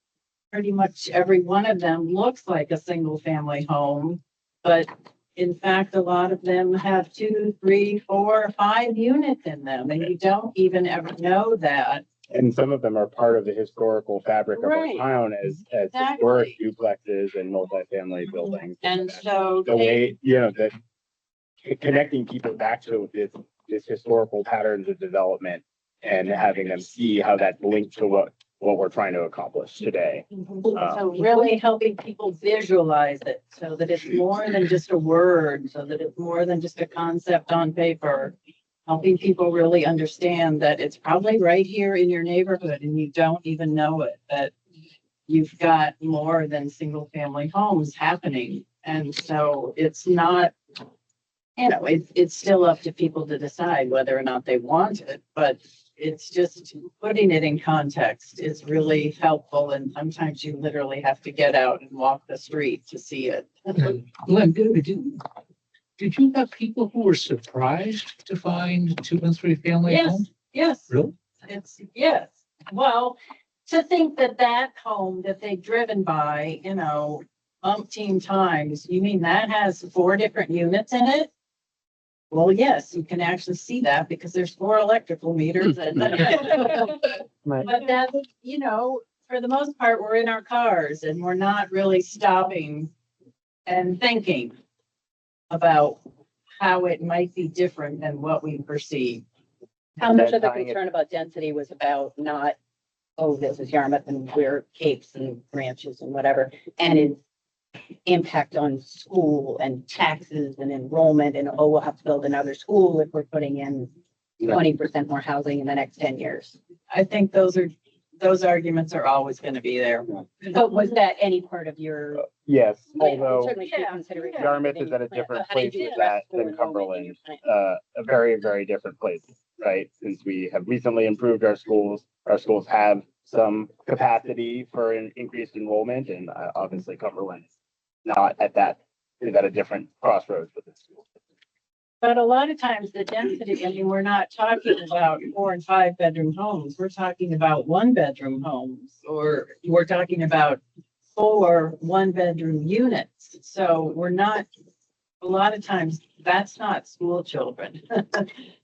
pretty much every one of them looks like a single family home. But in fact, a lot of them have 2, 3, 4, 5 units in them, and you don't even ever know that. And some of them are part of the historical fabric of our Right. town as historic duplexes and multifamily buildings. And so The way, that connecting people back to this historical patterns of development and having them see how that's linked to what we're trying to accomplish today. So really helping people visualize it so that it's more than just a word, so that it's more than just a concept on paper. Helping people really understand that it's probably right here in your neighborhood and you don't even know it, that you've got more than single family homes happening. And so it's not, it's still up to people to decide whether or not they want it, but it's just putting it in context is really helpful. And sometimes you literally have to get out and walk the street to see it. Glenn, did you have people who were surprised to find 2 and 3 family Yes, homes? yes. Really? Yes. Well, to think that home that they've driven by, umpteen times, you mean that has 4 different units in it? Well, yes, you can actually see that because there's 4 electrical meters. But that's, for the most part, we're in our cars and we're not really stopping and thinking about how it might be different than what we perceive. How much of the Tying it- concern about density was about not, oh, this is Yarmouth and we're capes and branches and whatever, and its impact on school and taxes and enrollment, and oh, we'll have to build another school if we're putting in 20% more housing in the next 10 years. I think those arguments are always going to be there. But was that any part of your? Yes, Yeah, although certainly should consider it. Yarmouth is at a different But how do you place with address that school than enrollment in your Cumberland. plan? A very, very different place, right? Since we have recently improved our schools have some capacity for an increased enrollment, and obviously Cumberland is not at a different crossroads with the school. But a lot of times the density, we're not talking about 4 and 5 bedroom homes. We're talking about 1-bedroom homes, or we're talking about 4 1-bedroom units. So we're not, a lot of times that's not school children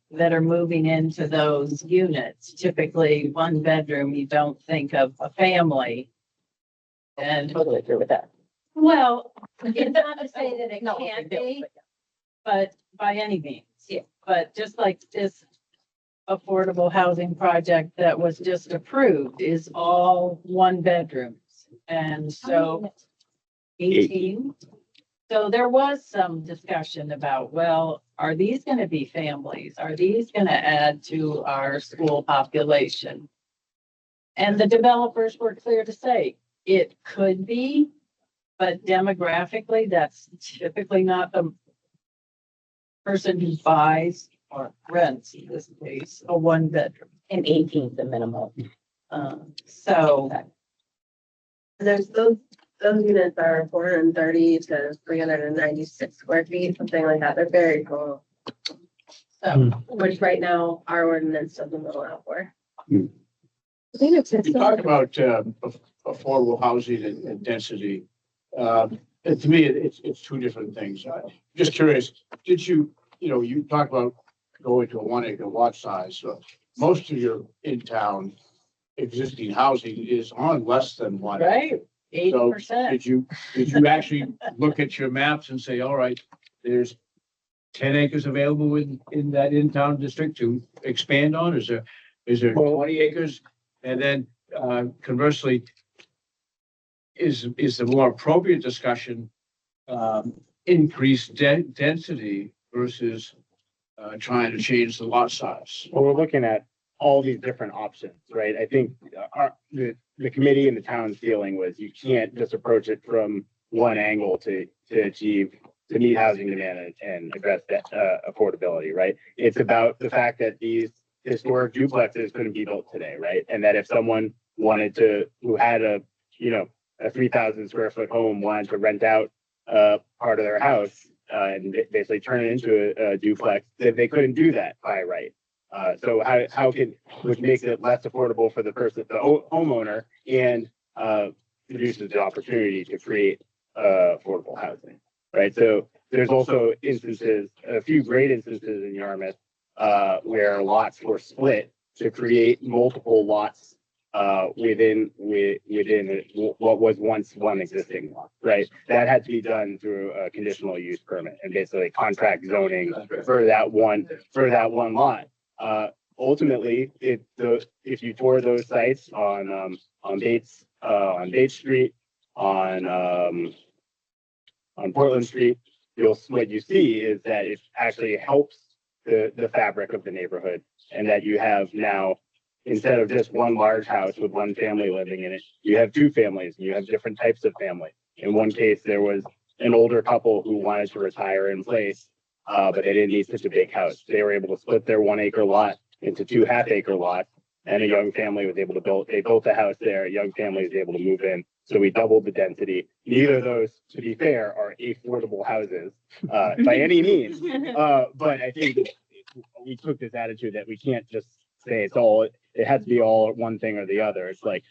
that are moving into those units. Typically 1-bedroom, you don't think of a family. And Totally agree with that. well, it's not to say that it No, can't okay, be, but by any means. Yeah. But just like this affordable housing project that was just approved is all 1-bedrooms. And so 18. So there was some discussion about, well, are these going to be families? Are these going to add to our school population? And the developers were clear to say it could be, but demographically, that's typically not the person who buys or rents, in this case, a 1-bedroom. And 18 is the minimum. So There's those units are 430 to 396 square feet, something like that. They're very cool. So, which right now our ordinance doesn't allow for. You talk about affordable housing and density. And to me, it's 2 different things. Just curious, did you talk about going to a 1-acre lot size. So most of your in-town existing housing is on less than 1 acre. right, 80%. Did you actually look at your maps and say, all right, there's 10 acres available in that in-town district to expand on? Is there 20 acres? And then conversely, is the more appropriate discussion increased density versus trying to change the lot size? Well, we're looking at all these different options, right? I think the committee and the town's feeling was you can't just approach it from one angle to meet housing demand and address that affordability, right? It's about the fact that these historic duplexes couldn't be built today, right? And that if someone wanted to, who had a 3,000 square foot home, wanted to rent out part of their house and basically turn it into a duplex, that they couldn't do that by right. So which makes it less affordable for the person, the homeowner, and reduces the opportunity to create affordable housing, right? So there's also instances, a few great instances in Yarmouth, where lots were split to create multiple lots within what was once one existing lot, right? That had to be done through a conditional use permit and basically contract zoning for that one lot. Ultimately, if you tour those sites on Bates Street, on Portland Street, what you see is that it actually helps the fabric of the neighborhood, and that you have now, instead of just one large house with one family living in it, you have two families, and you have different types of family. In one case, there was an older couple who wanted to retire in place, but they didn't need such a big house. They were able to split their 1 acre lot into 2 half-acre lots, and a young family was able to they built a house there. A young family was able to move in. So we doubled the density. Neither of those, to be fair, are affordable houses by any means. But I think we took this attitude that we can't just say it has to be all one thing or the other. It's like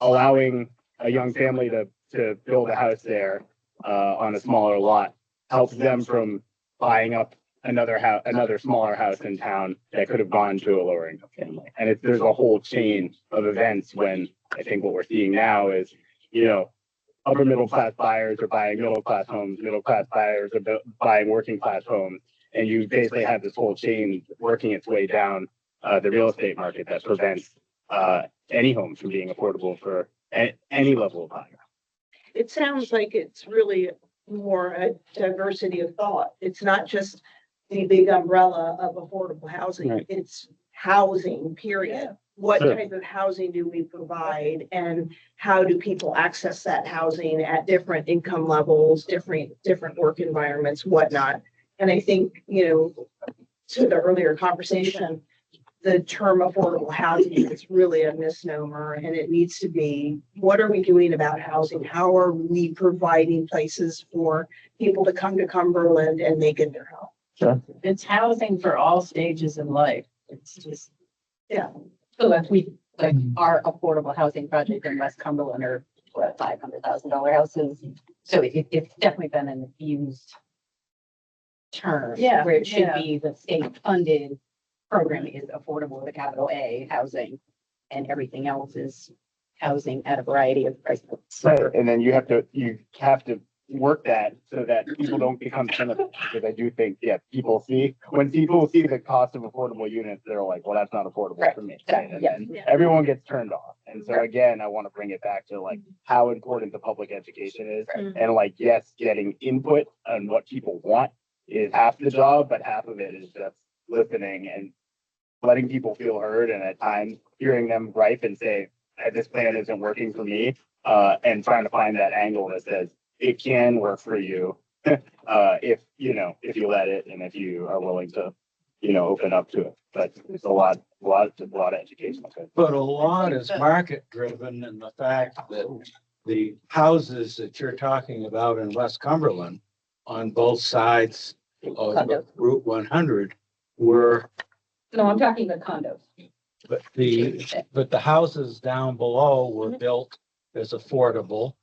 allowing a young family to build a house there on a smaller lot helps them from buying up another smaller house in town that could have gone to a lower income family. And there's a whole chain of events when I think what we're seeing now is, upper middle class buyers are buying middle class homes, middle class buyers are buying working class homes. And you basically have this whole chain working its way down the real estate market that prevents any homes from being affordable for any level of buyer. It sounds like it's really more a diversity of thought. It's not just the big umbrella of affordable housing. Right. It's housing, period. What Sure. type of housing do we provide, and how do people access that housing at different income levels, different work environments, whatnot? And I think, to the earlier conversation, the term affordable housing is really a misnomer, and it needs to be, what are we doing about housing? How are we providing places for people to come to Cumberland and make it their home? Sure. It's housing for all stages in life. It's just. Yeah. So if our affordable housing project in West Cumberland are $500,000 houses. So it's definitely been an abused term. Yeah, Where it should yeah. be the state funded program is affordable with a capital A housing, and everything else is housing at a variety of price points. Right. And then you have to work that so that people don't become cynical, because I do think, when people see the cost of affordable units, they're like, well, that's not affordable Right. for me. Exactly. And Yeah. then everyone gets turned off. And so again, I want to bring it back to how important the public education is. Right. And yes, getting input on what people want is half the job, but half of it is just listening and letting people feel heard, and at times hearing them gripe and say, this plan isn't working for me, and trying to find that angle that says it can work for you if you let it, and if you are willing to open up to it. But it's a lot of education. But a lot is market driven, and the fact that the houses that you're talking about in West Cumberland on both sides of Condos. Route 100 were, No, I'm talking about condos. but the houses down below were built as affordable,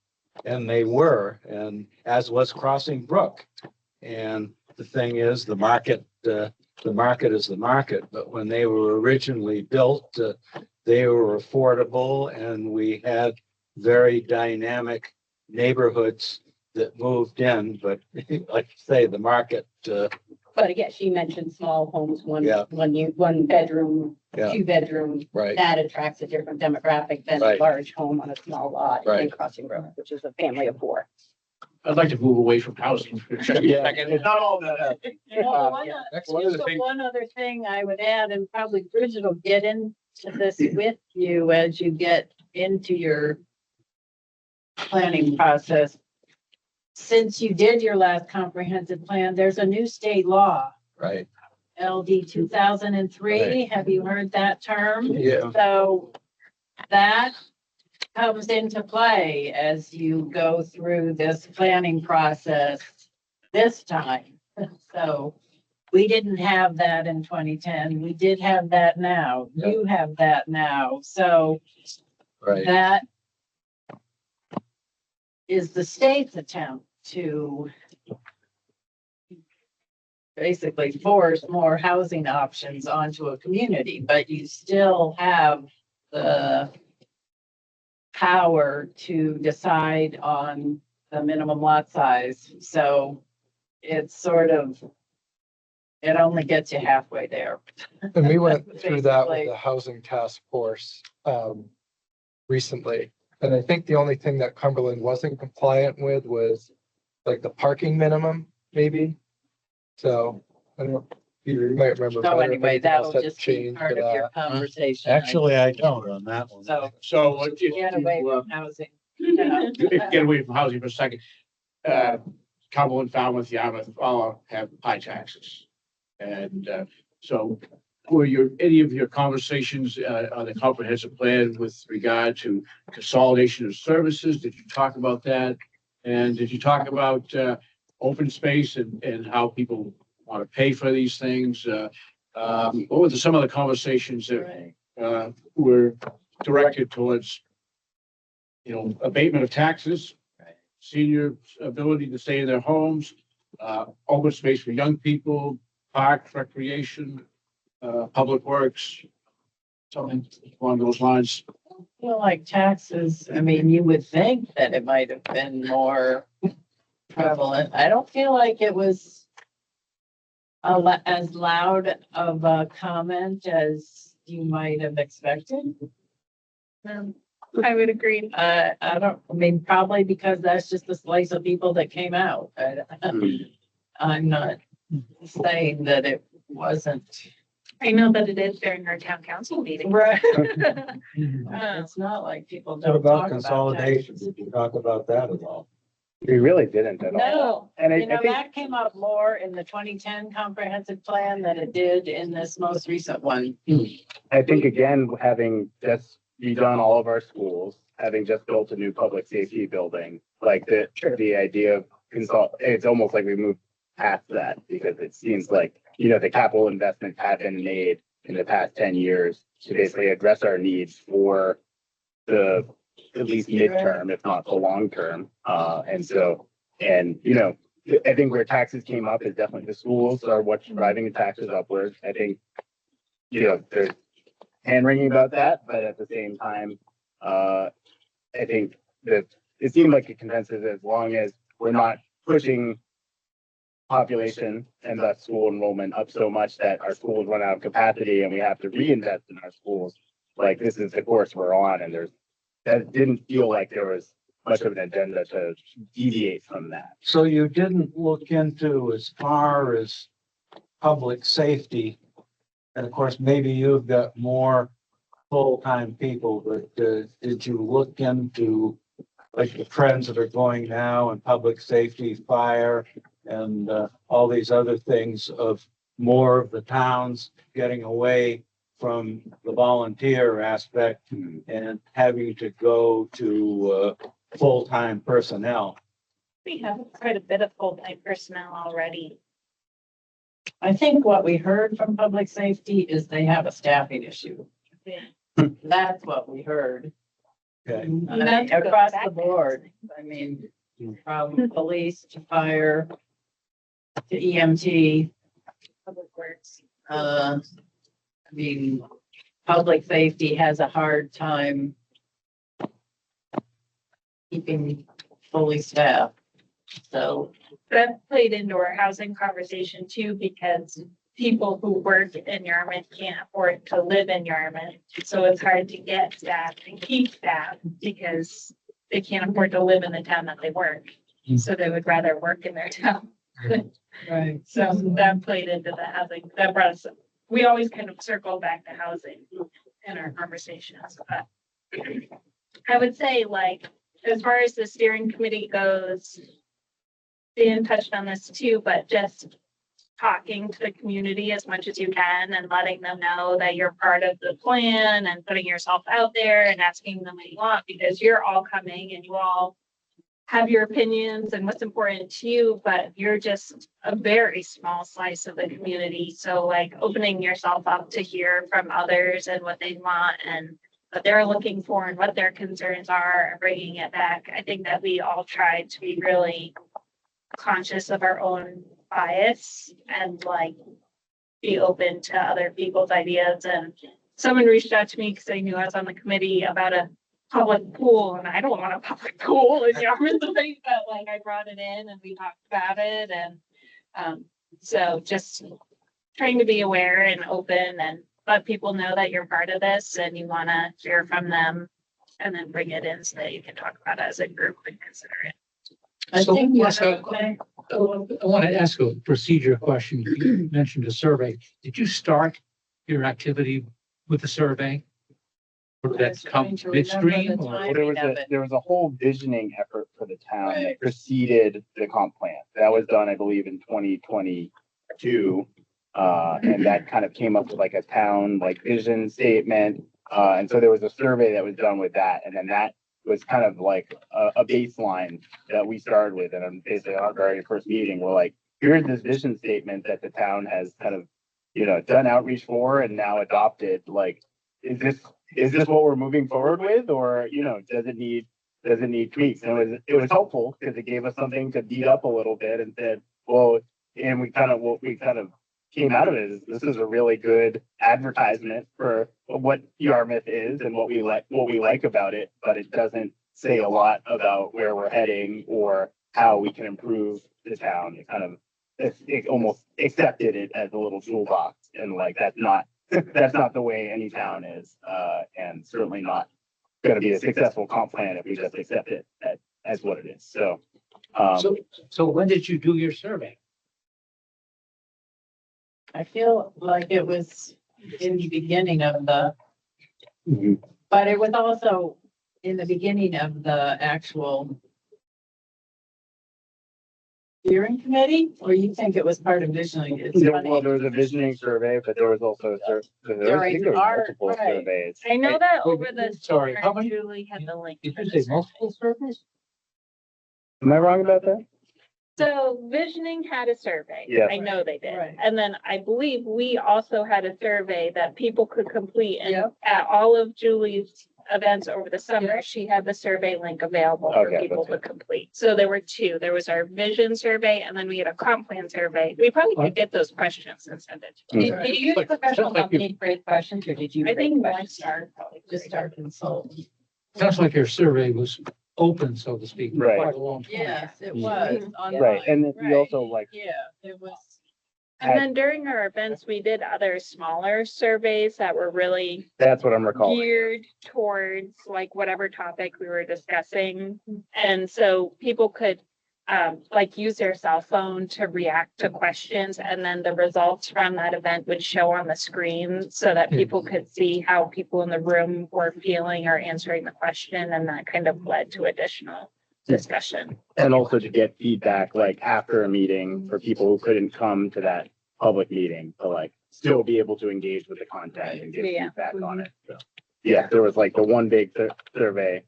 and they were, and as was Crossing Brook. And the thing is, the market is the market, but when they were originally built, they were affordable, and we had very dynamic neighborhoods that moved in, but like you say, the market, But again, she mentioned small homes, Yeah. one bedroom, Yeah. 2 bedroom. right, That attracts a different demographic than a Right. large home on a small lot in Right. Crossing Road, which is a family of 4. I'd like to move away from housing for just a Yeah. second. It's not all that. You know, Uh, one, Next one of the just things- one other thing I would add, and probably Bridget will get into this with you as you get into your planning process. Since you did your last comprehensive plan, there's a new state law, Right. LD 2003. Right. Have you heard that term? Yeah. So that comes into play as you go through this planning process this time. So we didn't have that in 2010. We did have that now. You have that now. So Right. that is the state's attempt to basically force more housing options onto a community, but you still have the power to decide on the minimum lot size. So it's sort of, it only gets you halfway there. And we went through that with Basically. the housing task force recently. And I think the only thing that Cumberland wasn't compliant with was like the parking minimum, maybe. So I don't know, you might remember. So better if anyway, anything else that'll had just be changed part to of your that. conversation. actually, I don't on that one. So So if get away you, from housing. you know. get away from housing for a second. Cumberland, Falmouth, Yarmouth, all have high taxes. And so were any of your conversations on the comprehensive plan with regard to consolidation of services? Did you talk about that? And did you talk about open space and how people want to pay for these things? What were some of the conversations that Right. were directed towards, abatement of taxes, senior ability to stay in their homes, open space for young people, parks, recreation, public works, something along those lines. Well, like taxes, I mean, you would think that it might have been more prevalent. I don't feel like it was as loud of a comment as you might have expected. I would agree. I mean, probably because that's just the slice of people that came out. I'm not saying that it wasn't. I know that it is during our town council meeting. Right. Mhm. It's not like people What don't about talk about consolidation? taxes. Did you talk about that at all? We really didn't at all. No, And you I know, think, that came up more in the 2010 comprehensive plan than it did in this most recent one. I think again, having just redone all of our schools, having just built a new public safety building, like the idea of it's almost like we moved past that because it seems like, the capital investments have been made in the past 10 years to basically address our needs for the at least midterm, if not the long term. I think where taxes came up is definitely the schools are what's driving the taxes upwards. I think, there's hand wringing about that, but at the same time, I think that it seemed like a consensus as long as we're not pushing population and thus school enrollment up so much that our schools run out of capacity and we have to reinvest in our schools. Like this is the course we're on, and that didn't feel like there was much of an agenda to deviate from that. So you didn't look into as far as public safety. And of course, maybe you've got more full-time people, but did you look into like the trends that are going now in public safety, fire, and all these other things of more of the towns getting away from the volunteer aspect and having to go to full-time personnel? We have quite a bit of full-time personnel already. I think what we heard from public safety is they have a staffing issue. That's what we heard. Okay. Not to go Across back the board. I mean, from police to fire to EMT. Public Works. I mean, public safety has a hard time keeping fully staffed. So, That played into our housing conversation too, because people who work in Yarmouth can't afford to live in Yarmouth. So it's hard to get staff and keep staff because they can't afford to live in the town that they work. So they would rather work in their town. right. So that played into the housing, that brought us, we always kind of circle back to housing in our conversations, but I would say like, as far as the steering committee goes, Dan touched on this too, but just talking to the community as much as you can and letting them know that you're part of the plan and putting yourself out there and asking them what you want, because you're all coming and you all have your opinions and what's important to you, but you're just a very small slice of the community. So like opening yourself up to hear from others and what they want and what they're looking for and what their concerns are and bringing it back. I think that we all try to be really conscious of our own bias and like be open to other people's ideas. And someone reached out to me because they knew I was on the committee about a public pool, and I don't want a public pool in Yarmouth, but like I brought it in and we talked about it. And so just trying to be aware and open and let people know that you're part of this and you want to hear from them, and then bring it in so that you can talk about it as a group and consider it. I So, think Melissa, I want to ask a procedure question. You mentioned a survey. Did you start your activity with the survey? Or did that come midstream? Or- Well, there was a whole visioning effort for the town that Right. preceded the comp plan. That was done, I believe, in 2022. And that kind of came up with like a town like vision statement. And so there was a survey that was done with that. And then that was kind of like a baseline that we started with. And then basically our very first meeting, we're like, here's this vision statement that the town has kind of, done outreach for and now adopted. Like, is this what we're moving forward with? Or, does it need tweaks? And it was helpful because it gave us something to beat up a little bit and said, well, and we kind of came out of it is this is a really good advertisement for what Yarmouth is and what we like about it, but it doesn't say a lot about where we're heading or how we can improve the town. It almost accepted it as a little toolbox, and like that's not the way any town is, and certainly not going to be a successful comp plan if we just accept it as what it is. So when did you do your survey? I feel like it was in the beginning of Mhm. but it was also in the beginning of the actual steering committee, or you think it was part of visioning? It's funny. Well, there was a visioning survey, but there was also I think there was multiple Right. surveys. I know that over the Sorry, how summer, many- Julie had the link. Did for you the say multiple surveys? Am I wrong about that? So Visioning had a survey. Yeah. I know they did. Right. And then I believe we also had a survey that people could complete. And Yep. at all of Julie's events over the summer, Yep. she had the survey link available for Okay, people that's to complete. So there were two. There was our vision survey and then we had a comp plan survey. We probably could get those questions and send it to you. Okay. Did you use Like- professional sounds like you- company to create questions, or did you? I create think one questions? star probably. Just start consulting. Sounds like your survey was open, so to speak, for Right. quite a long time. Yes, it Yeah. was. online, Right, and then we right. also like Yeah, it was. And then during our events, we did other smaller surveys that were really that's what I'm recalling. geared towards like whatever topic we were discussing. And so people could like use their cell phone to react to questions, and then the results from that event would show on the screen so that people could see how people in the room were feeling or answering the question, and that kind of led to additional discussion. And also to get feedback, like after a meeting for people who couldn't come to that public meeting, to like still be able to engage with the content and give Yeah. feedback on it. So, yeah, there was like the one big survey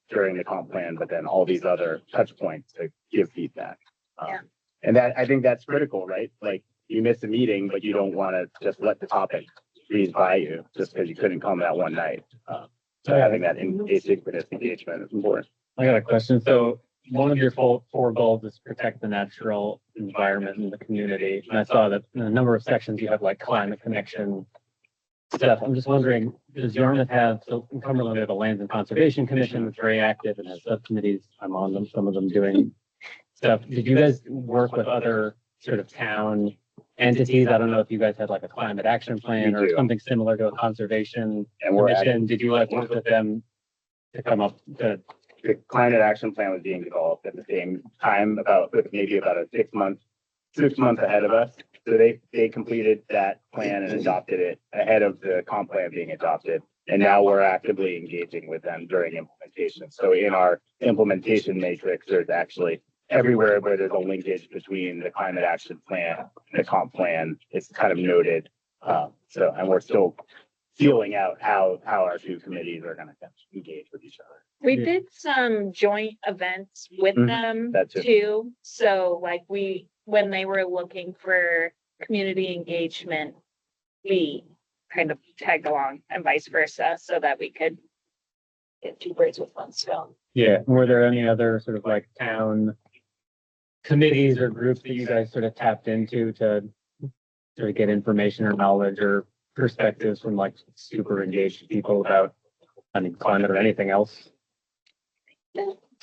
during the comp plan, but then all these other touch points to give feedback. Yeah. And I think that's critical, right? Like you miss a meeting, but you don't want to just let the topic breeze by you just because you couldn't come that one night. So having that asynchronous engagement is important. I got a question. So one of your four goals is protect the natural environment in the community. And I saw that in a number of sections you have like climate connection stuff. I'm just wondering, does Yarmouth have, so in Cumberland, we have a Lands and Conservation Commission that's very active and has subcommittees. I'm on them, some of them doing stuff. Did you guys work with other sort of town entities? I don't know if you guys had like a climate action plan We or do. something similar to a conservation And we're at, commission. Did you like work with them to come up to? the climate action plan was being developed at the same time, maybe about a 6 months ahead of us. So they completed that plan and adopted it ahead of the comp plan being adopted. And now we're actively engaging with them during implementation. So in our implementation matrix, there's actually everywhere where there's a linkage between the climate action plan and the comp plan, it's kind of noted. And we're still feeling out how our two committees are gonna engage with each other. We did some joint events with Mhm, them that too. too. So like when they were looking for community engagement, we kind of tagged along and vice versa so that we could get two birds with one stone. Yeah. Were there any other sort of like town committees or groups that you guys sort of tapped into to sort of get information or knowledge or perspectives from like super engaged people about, I mean, climate or anything else?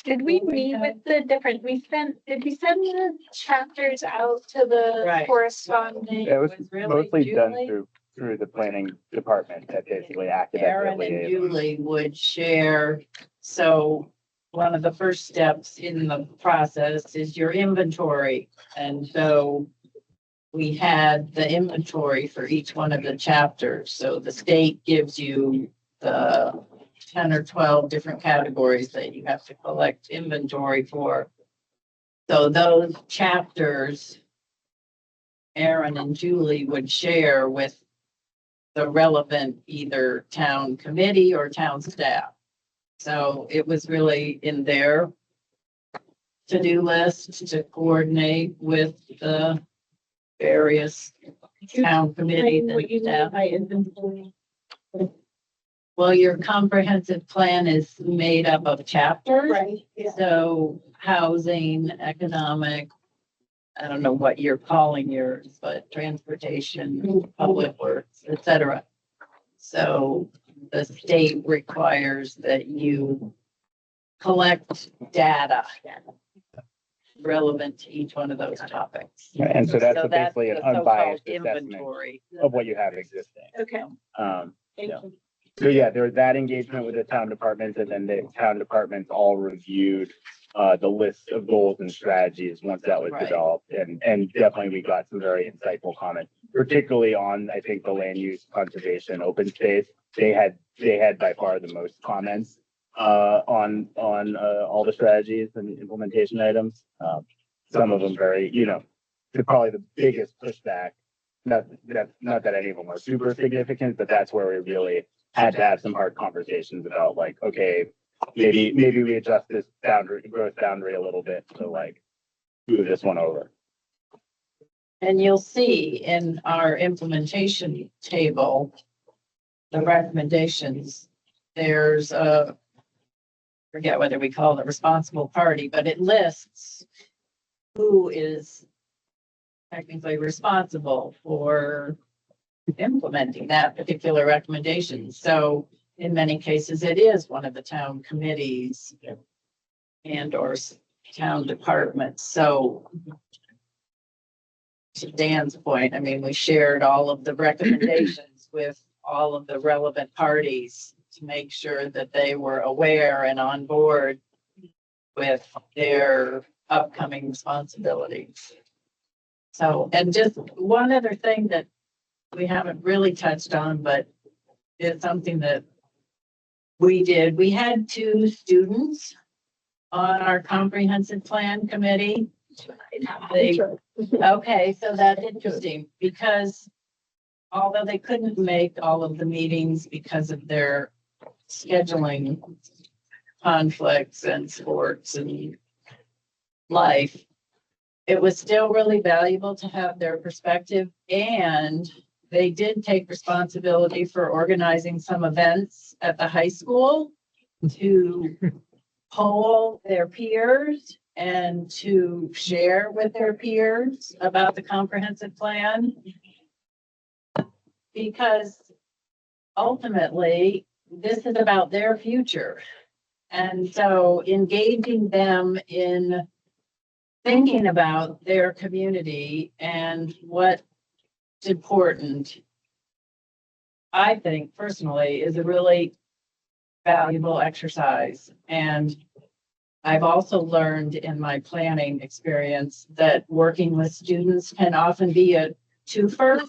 Did we meet with the different, did we send the chapters out to the Right. corresponding? It was really mostly done Julie? through the planning department that basically acted as a Aaron and liaison. Julie would share. So one of the first steps in the process is your inventory. And so we had the inventory for each one of the chapters. So the state gives you the 10 or 12 different categories that you have to collect inventory for. So those chapters, Aaron and Julie would share with the relevant either town committee or town staff. So it was really in their to-do list to coordinate with the various town committees What you and mean staff. by inventory? Well, your comprehensive plan is made up of chapters. Right, yeah. So housing, economic, I don't know what you're calling yours, but transportation, public works, et cetera. So the state requires that you collect data relevant to each one of those topics. And so that's basically an the so-called unbiased assessment inventory. of what you have existing. Okay. Um, Thank yeah. you. So yeah, there was that engagement with the town departments, and then the town departments all reviewed the list of goals and strategies once that was Right. developed. And definitely we got some very insightful comments, particularly on, I think, the land use conservation open space. They had by far the most comments on all the strategies and implementation items. Some of them very, probably the biggest pushback. Not that any of them are super significant, but that's where we really had to have some hard conversations about like, okay, maybe we adjust this growth boundary a little bit to like move this one over. And you'll see in our implementation table, the recommendations, there's forget whether we call it responsible party, but it lists who is technically responsible for implementing that particular recommendation. So in many cases, it is one of the town committees and or town departments. So to Dan's point, I mean, we shared all of the recommendations with all of the relevant parties to make sure that they were aware and on board with their upcoming responsibilities. So, and just one other thing that we haven't really touched on, but it's something that we did. We had 2 students on our comprehensive plan committee. Okay, so that's interesting because although they couldn't make all of the meetings because of their scheduling conflicts and sports and life, it was still really valuable to have their perspective, and they did take responsibility for organizing some events at the high school to poll their peers and to share with their peers about the comprehensive plan. Because ultimately, this is about their future. And so engaging them in thinking about their community and what's important, I think personally, is a really valuable exercise. And I've also learned in my planning experience that working with students can often be a twofer.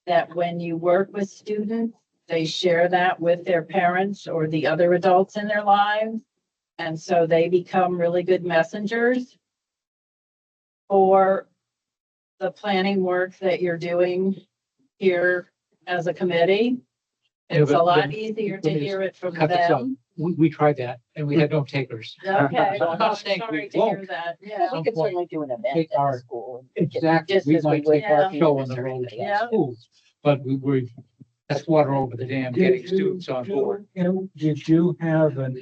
That when you work with students, they share that with their parents or the other adults in their lives. And so they become really good messengers for the planning work that you're doing here as a committee. Yeah, It's a but- lot but- easier to let me hear it from cut this out. them. We tried that and we had no takers. Okay, well, I'm not I'm saying sorry we to hear won't. that. Yeah. We could certainly do an event Take at our- the school. Exactly, Just we as we might would take our for show on the seniors or road anything to else. the schools, but that's water over the dam, getting students on board. Did you have an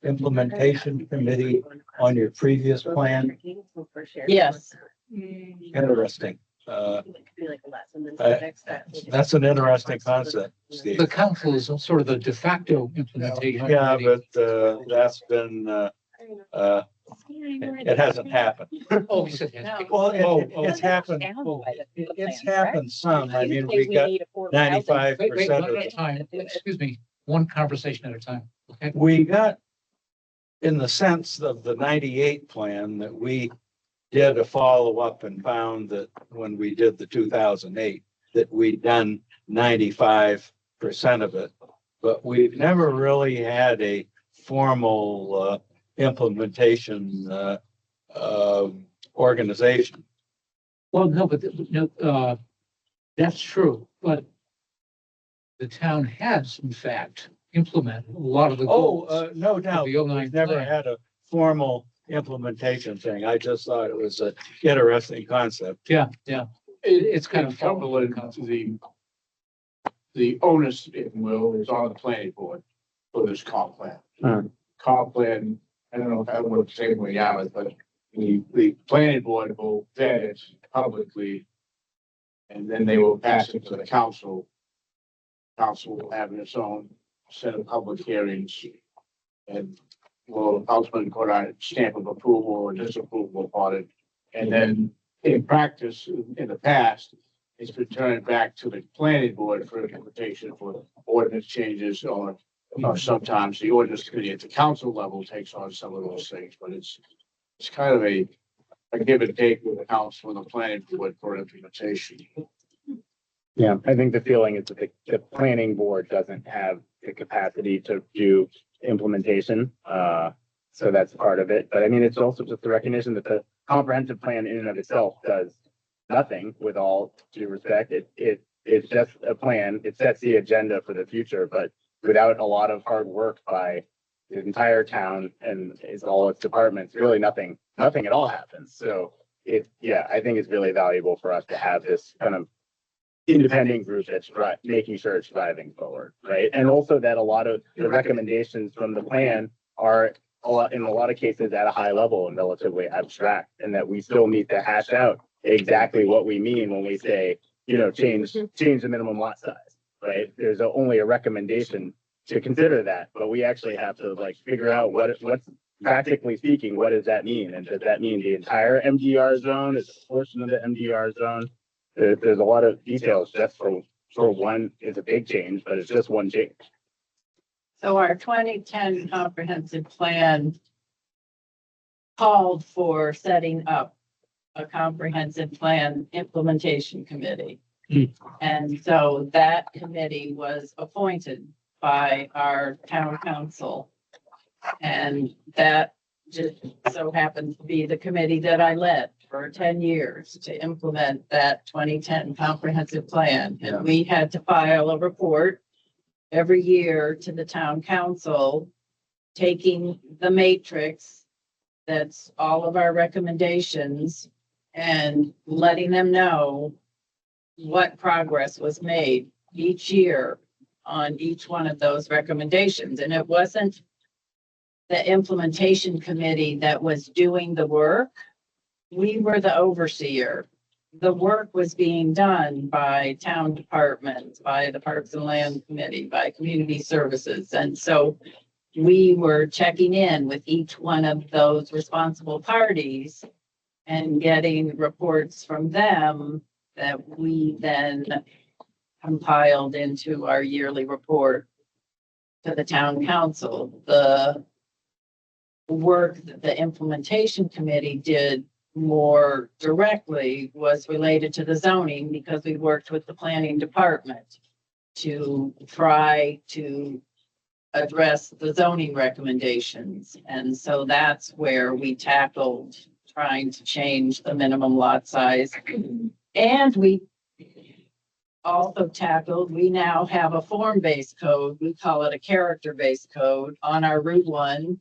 implementation committee on your previous plan? Yes. Interesting. That's an interesting concept, Steve. The council is sort of the de facto implementation. Yeah, committee. but, that's been, it hasn't happened. Oh, you said. No. Well, it's happened. It's happened some. I mean, we got Wait, 95% one of at a it. time, excuse me, one conversation at a time, okay? We got, in the sense of the 98 plan, that we did a follow-up and found that when we did the 2008, that we'd done 95% of it. But we've never really had a formal implementation organization. Well, no, but, no, that's true, but the town has in fact implemented a lot of the Oh, goals. no doubt. The 09 We've never plan. had a formal implementation thing. I just thought it was an interesting concept. Yeah, it's kind In of. Cumberland, the onus, if you will, is on the planning board for this comp plan. Hmm. Comp plan, I don't know if I would say with Yarmouth, but the planning board will vet it publicly. And then they will pass it to the council. Council will have its own set of public hearings. And will ultimately put on a stamp of approval or disapproval upon it. And then in practice, in the past, it's been turned back to the planning board for implementation for ordinance changes or sometimes the ordinance committee at the council level takes on some of those things, but it's kind of a give and take with the council and the planning board for implementation. Yeah, I think the feeling is that the planning board doesn't have the capacity to do implementation. So that's part of it. But I mean, it's also just the recognition that the comprehensive plan in and of itself does nothing, with all due respect. It's just a plan. It sets the agenda for the future, but without a lot of hard work by the entire town and all its departments, really nothing at all happens. So I think it's really valuable for us to have this kind of independent group that's making sure it's driving forward, right? And also that a lot of the recommendations from the plan are in a lot of cases at a high level and relatively abstract, and that we still need to hash out exactly what we mean when we say, change the minimum lot size, right? There's only a recommendation to consider that, but we actually have to figure out what's practically speaking, what does that mean? And does that mean the entire MDR zone? Is a portion of the MDR zone? There's a lot of details just for one. It's a big change, but it's just one change. So our 2010 comprehensive plan called for setting up a comprehensive plan implementation committee. And so that committee was appointed by our town council. And that just so happens to be the committee that I led for 10 years to implement that 2010 comprehensive plan. And we had to file a report every year to the town council, taking the matrix, that's all of our recommendations, and letting them know what progress was made each year on each one of those recommendations. And it wasn't the implementation committee that was doing the work. We were the overseer. the work was being done by town departments, by the Parks and Land Committee, by Community Services. And so we were checking in with each one of those responsible parties and getting reports from them that we then compiled into our yearly report to the town council. The work that the implementation committee did more directly was related to the zoning, because we worked with the planning department to try to address the zoning recommendations. And so that's where we tackled trying to change the minimum lot size. And we also tackled, we now have a form-based code. We call it a character-based code on our Route 1.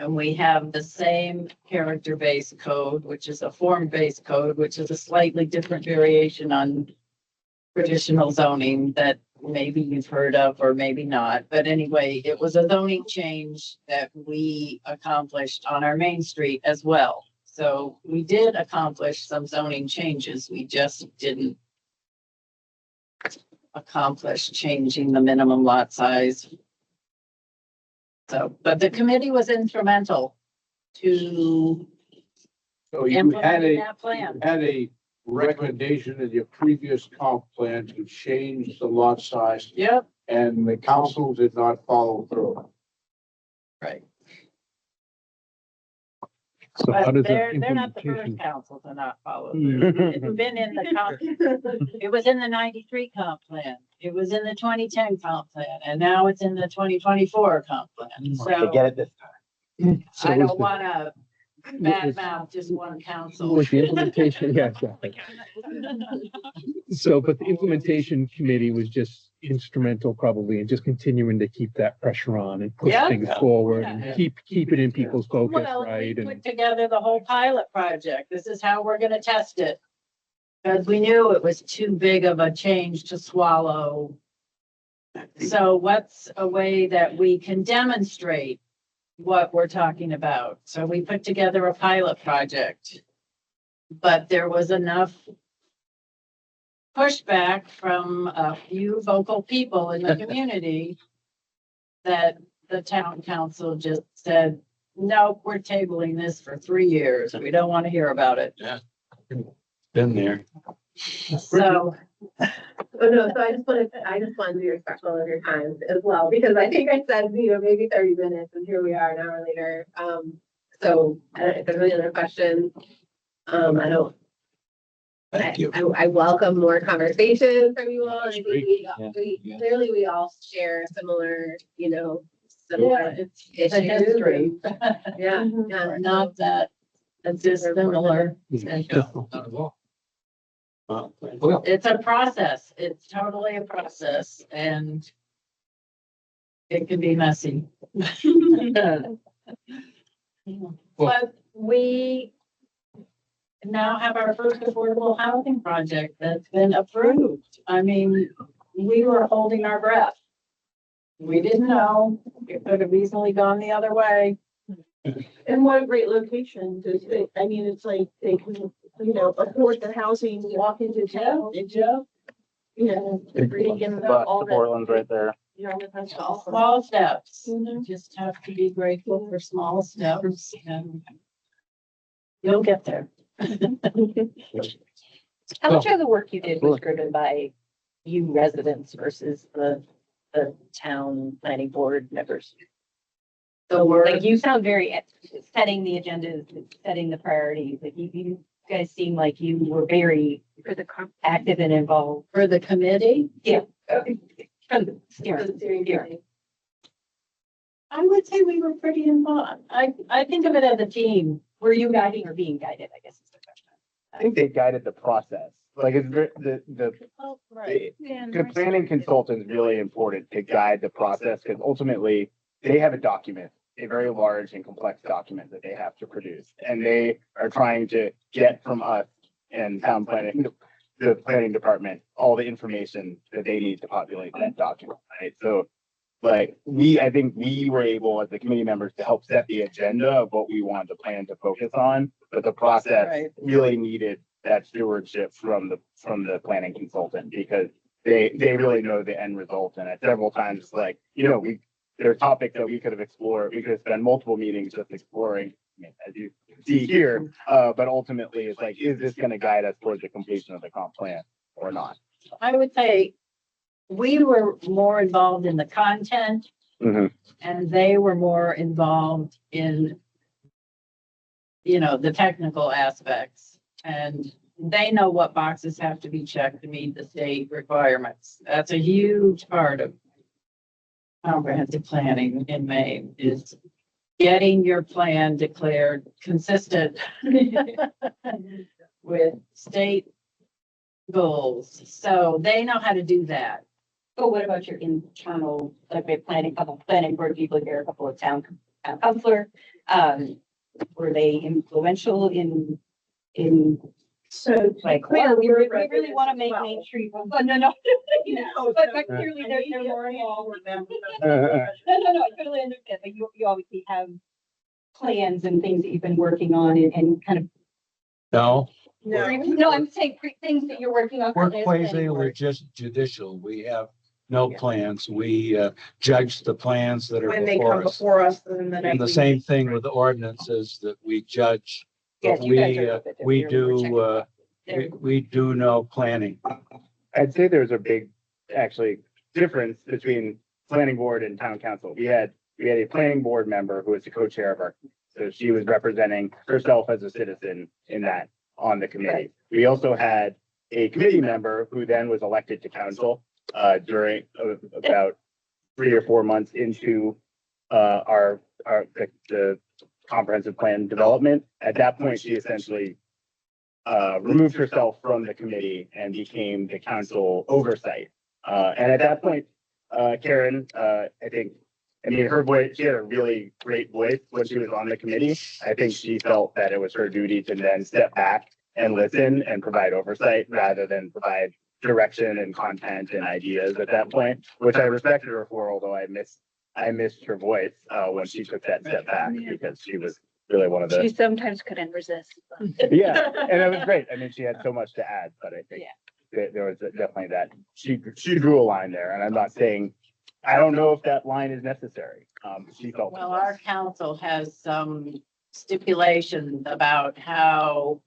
And we have the same character-based code, which is a form-based code, which is a slightly different variation on traditional zoning that maybe you've heard of or maybe not. But anyway, it was a zoning change that we accomplished on our Main Street as well. So we did accomplish some zoning changes. We just didn't accomplish changing the minimum lot size. So, but the committee was instrumental to So you had implementing a, that plan. had a recommendation in your previous comp plan to change the lot size, Yep, and the council did not follow through. right. So how But does they're not the first implementation? council to not follow through. It's been in the it was in the 93 comp plan. It was in the 2010 comp plan, and now it's in the 2024 comp plan. So it this time. So I was don't the- wanna badmouth just one council. Was the implementation, yeah, exactly. So, but the implementation committee was just instrumental probably in just continuing to keep that pressure on and push Yeah. things forward Yeah. and keep it in people's focus, Well, we right? put And together the whole pilot project. This is how we're gonna test it. Because we knew it was too big of a change to swallow. So what's a way that we can demonstrate what we're talking about? So we put together a pilot project. But there was enough pushback from a few vocal people in the community that the town council just said, nope, we're tabling this for 3 years. We don't want to hear about it. Been there. So, Oh, no, so I just wanted to be respectful of your time as well, because I think I said, maybe 30 minutes, and here we are an hour later. So if there's any other questions, I don't. Thank you. I welcome more conversation from you all, and I think Yeah. we clearly we all share similar, similar it's issues. a history. Yeah, yeah. Not that dissimilar. Not at all. Well, It's a process. It's totally a process, and it can be messy. But we now have our first affordable housing project that's been approved. I mean, we were holding our breath. We didn't know. It could have easily gone the other way. And what a great location to, I mean, it's like they can, afford the housing, walk into town, Joe? freaking all the. Portland's right there. That's awesome. Small steps. Just have to be grateful for small steps, and you'll get there. How much of the work you did was driven by you residents versus the town planning board members? The work. Like, you sound very setting the agendas, setting the priorities. Like, you guys seem like you were very active and involved. For the committee? Yeah. For the steering committee. I would say we were pretty involved. I think of it as a team. Were you guiding or being guided, I guess is the question. I think they guided the process. Like it's the Oh, right. planning consultant is really important to guide the process, because ultimately they have a document, a very large and complex document that they have to produce. And they are trying to get from us and town planning, the planning department, all the information that they need to populate that document, right? So like I think we were able as the committee members to help set the agenda of what we wanted the plan to focus on, but the process Right. really needed that stewardship from the planning consultant, because they really know the end result. And at several times, it's like, there are topics that we could have explored. We could have spent multiple meetings just exploring, as you see here. But ultimately, it's like, is this going to guide us towards the completion of the comp plan or not? I would say we were more involved in the content Mhm. and they were more involved in, the technical aspects. And they know what boxes have to be checked to meet the state requirements. That's a huge part of comprehensive planning in Maine, is getting your plan declared consistent with state goals. So they know how to do that. But what about your internal, like we have planning, couple of planning board people here, a couple of town councilor? Were they influential in So like, clear, well, we we're really want to make well. Main Street, but no, but clearly they're more involved. No, I totally understand, but you obviously have plans and things that you've been working on and kind of, No, no, I'm saying things that you're working on. we're judicial. We have no plans. We judge the plans that are When they before come us. before us, then the And next. the same thing with the ordinances that we judge. Yes, But you guys we, are a little bit we different. We're do, we do no planning. I'd say there's a big, actually, difference between planning board and town council. We had a planning board member who was the co-chair of our, so she was representing herself as a citizen in that, on the committee. We also had a committee member who then was elected to council during about 3 or 4 months into the comprehensive plan development. At that point, she essentially removed herself from the committee and became the council oversight. And at that point, Karen, her voice, she had a really great voice when she was on the committee. I think she felt that it was her duty to then step back and listen and provide oversight rather than provide direction and content and ideas at that point, which I respected her for, although I missed her voice when she took that step back, because she was really one of She the, sometimes couldn't resist. yeah, and it was great. I mean, she had so much to add, but I think there was definitely that, she drew a line there, and I'm not saying, I don't know if that line is necessary. She felt. Well, our council has some stipulations about how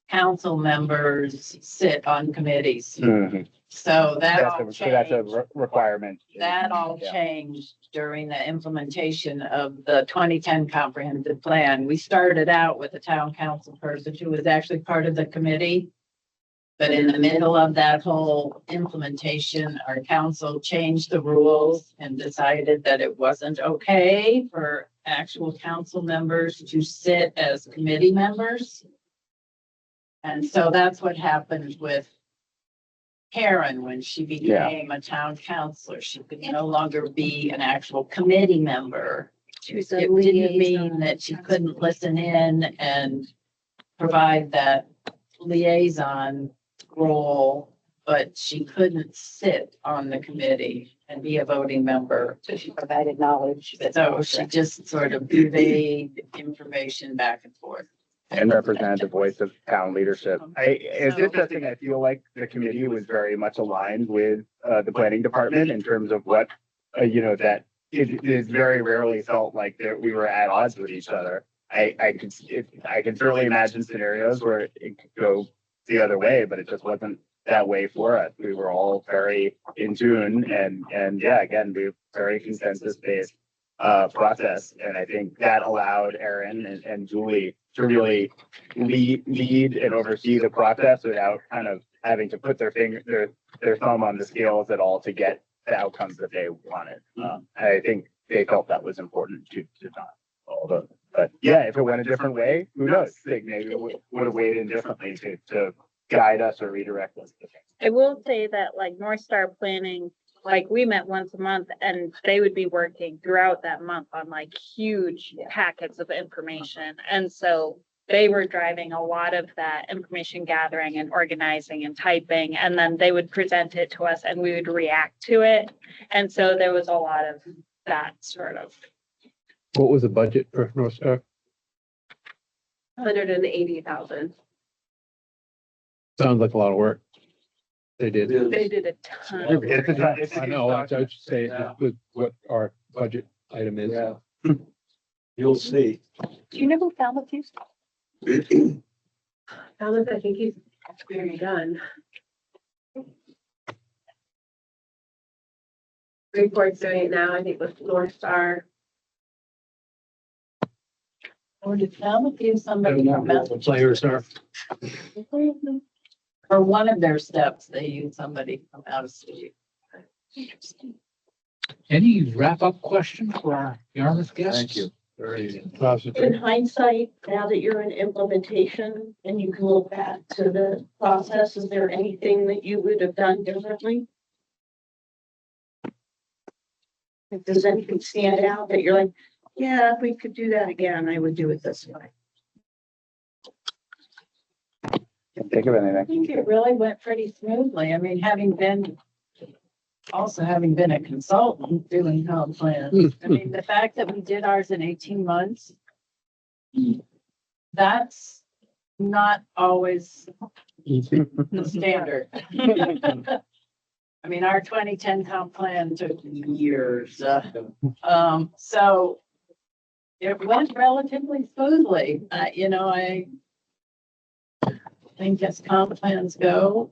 council members sit on committees. Mhm. So that all So that's a changed. requirement. That all Yeah. changed during the implementation of the 2010 comprehensive plan. We started out with a town council person who was actually part of the committee. But in the middle of that whole implementation, our council changed the rules and decided that it wasn't okay for actual council members to sit as committee members. And so that's what happened with Karen when she became a town councilor. She could no longer be an actual committee member. She was a It didn't mean liaison. that she couldn't listen in and provide that liaison role, but she couldn't sit on the committee and be a voting member. So she provided knowledge. So she just sort of conveyed information back and forth. And represent the voice of town leadership. It's interesting, I feel like the committee was very much aligned with the planning department in terms of what, that it is very rarely felt like that we were at odds with each other. I can certainly imagine scenarios where it could go the other way, but it just wasn't that way for us. We were all very in tune and yeah, again, we were very consensus based process. And I think that allowed Erin and Julie to really lead and oversee the process without kind of having to put their thumb on the scales at all to get the outcomes that they wanted. I think they felt that was important to not. But yeah, if it went a different way, who knows? Maybe it would have weighed in differently to guide us or redirect us. I will say that like North Star Planning, like we met once a month and they would be working throughout that month on like huge packets of information. And so they were driving a lot of that information gathering and organizing and typing, and then they would present it to us and we would react to it. And so there was a lot of that sort of. What was the budget for North Star? 180,000. Sounds like a lot of work. They did. They did a ton. I know, I would say with what our budget item is. Yeah. You'll see. Do you know who Falmouth used? Thomas, I think he's very done. Report's doing it now, I think with North Star. Or did Falmouth use somebody from what the players are. For one of their steps, they use somebody from out of state. Any wrap-up question for our Yarmouth guests? Thank you. In hindsight, now that you're in implementation and you can look back to the process, is there anything that you would have done differently? Does anything stand out that you're like, yeah, if we could do that again, I would do it this way? Can't think of I anything. think it really went pretty smoothly. I mean, having been a consultant doing comp plans, I mean, the fact that we did ours in 18 months, that's not always the standard. I mean, our 2010 comp plan took years. So it went relatively smoothly. I think as comp plans go,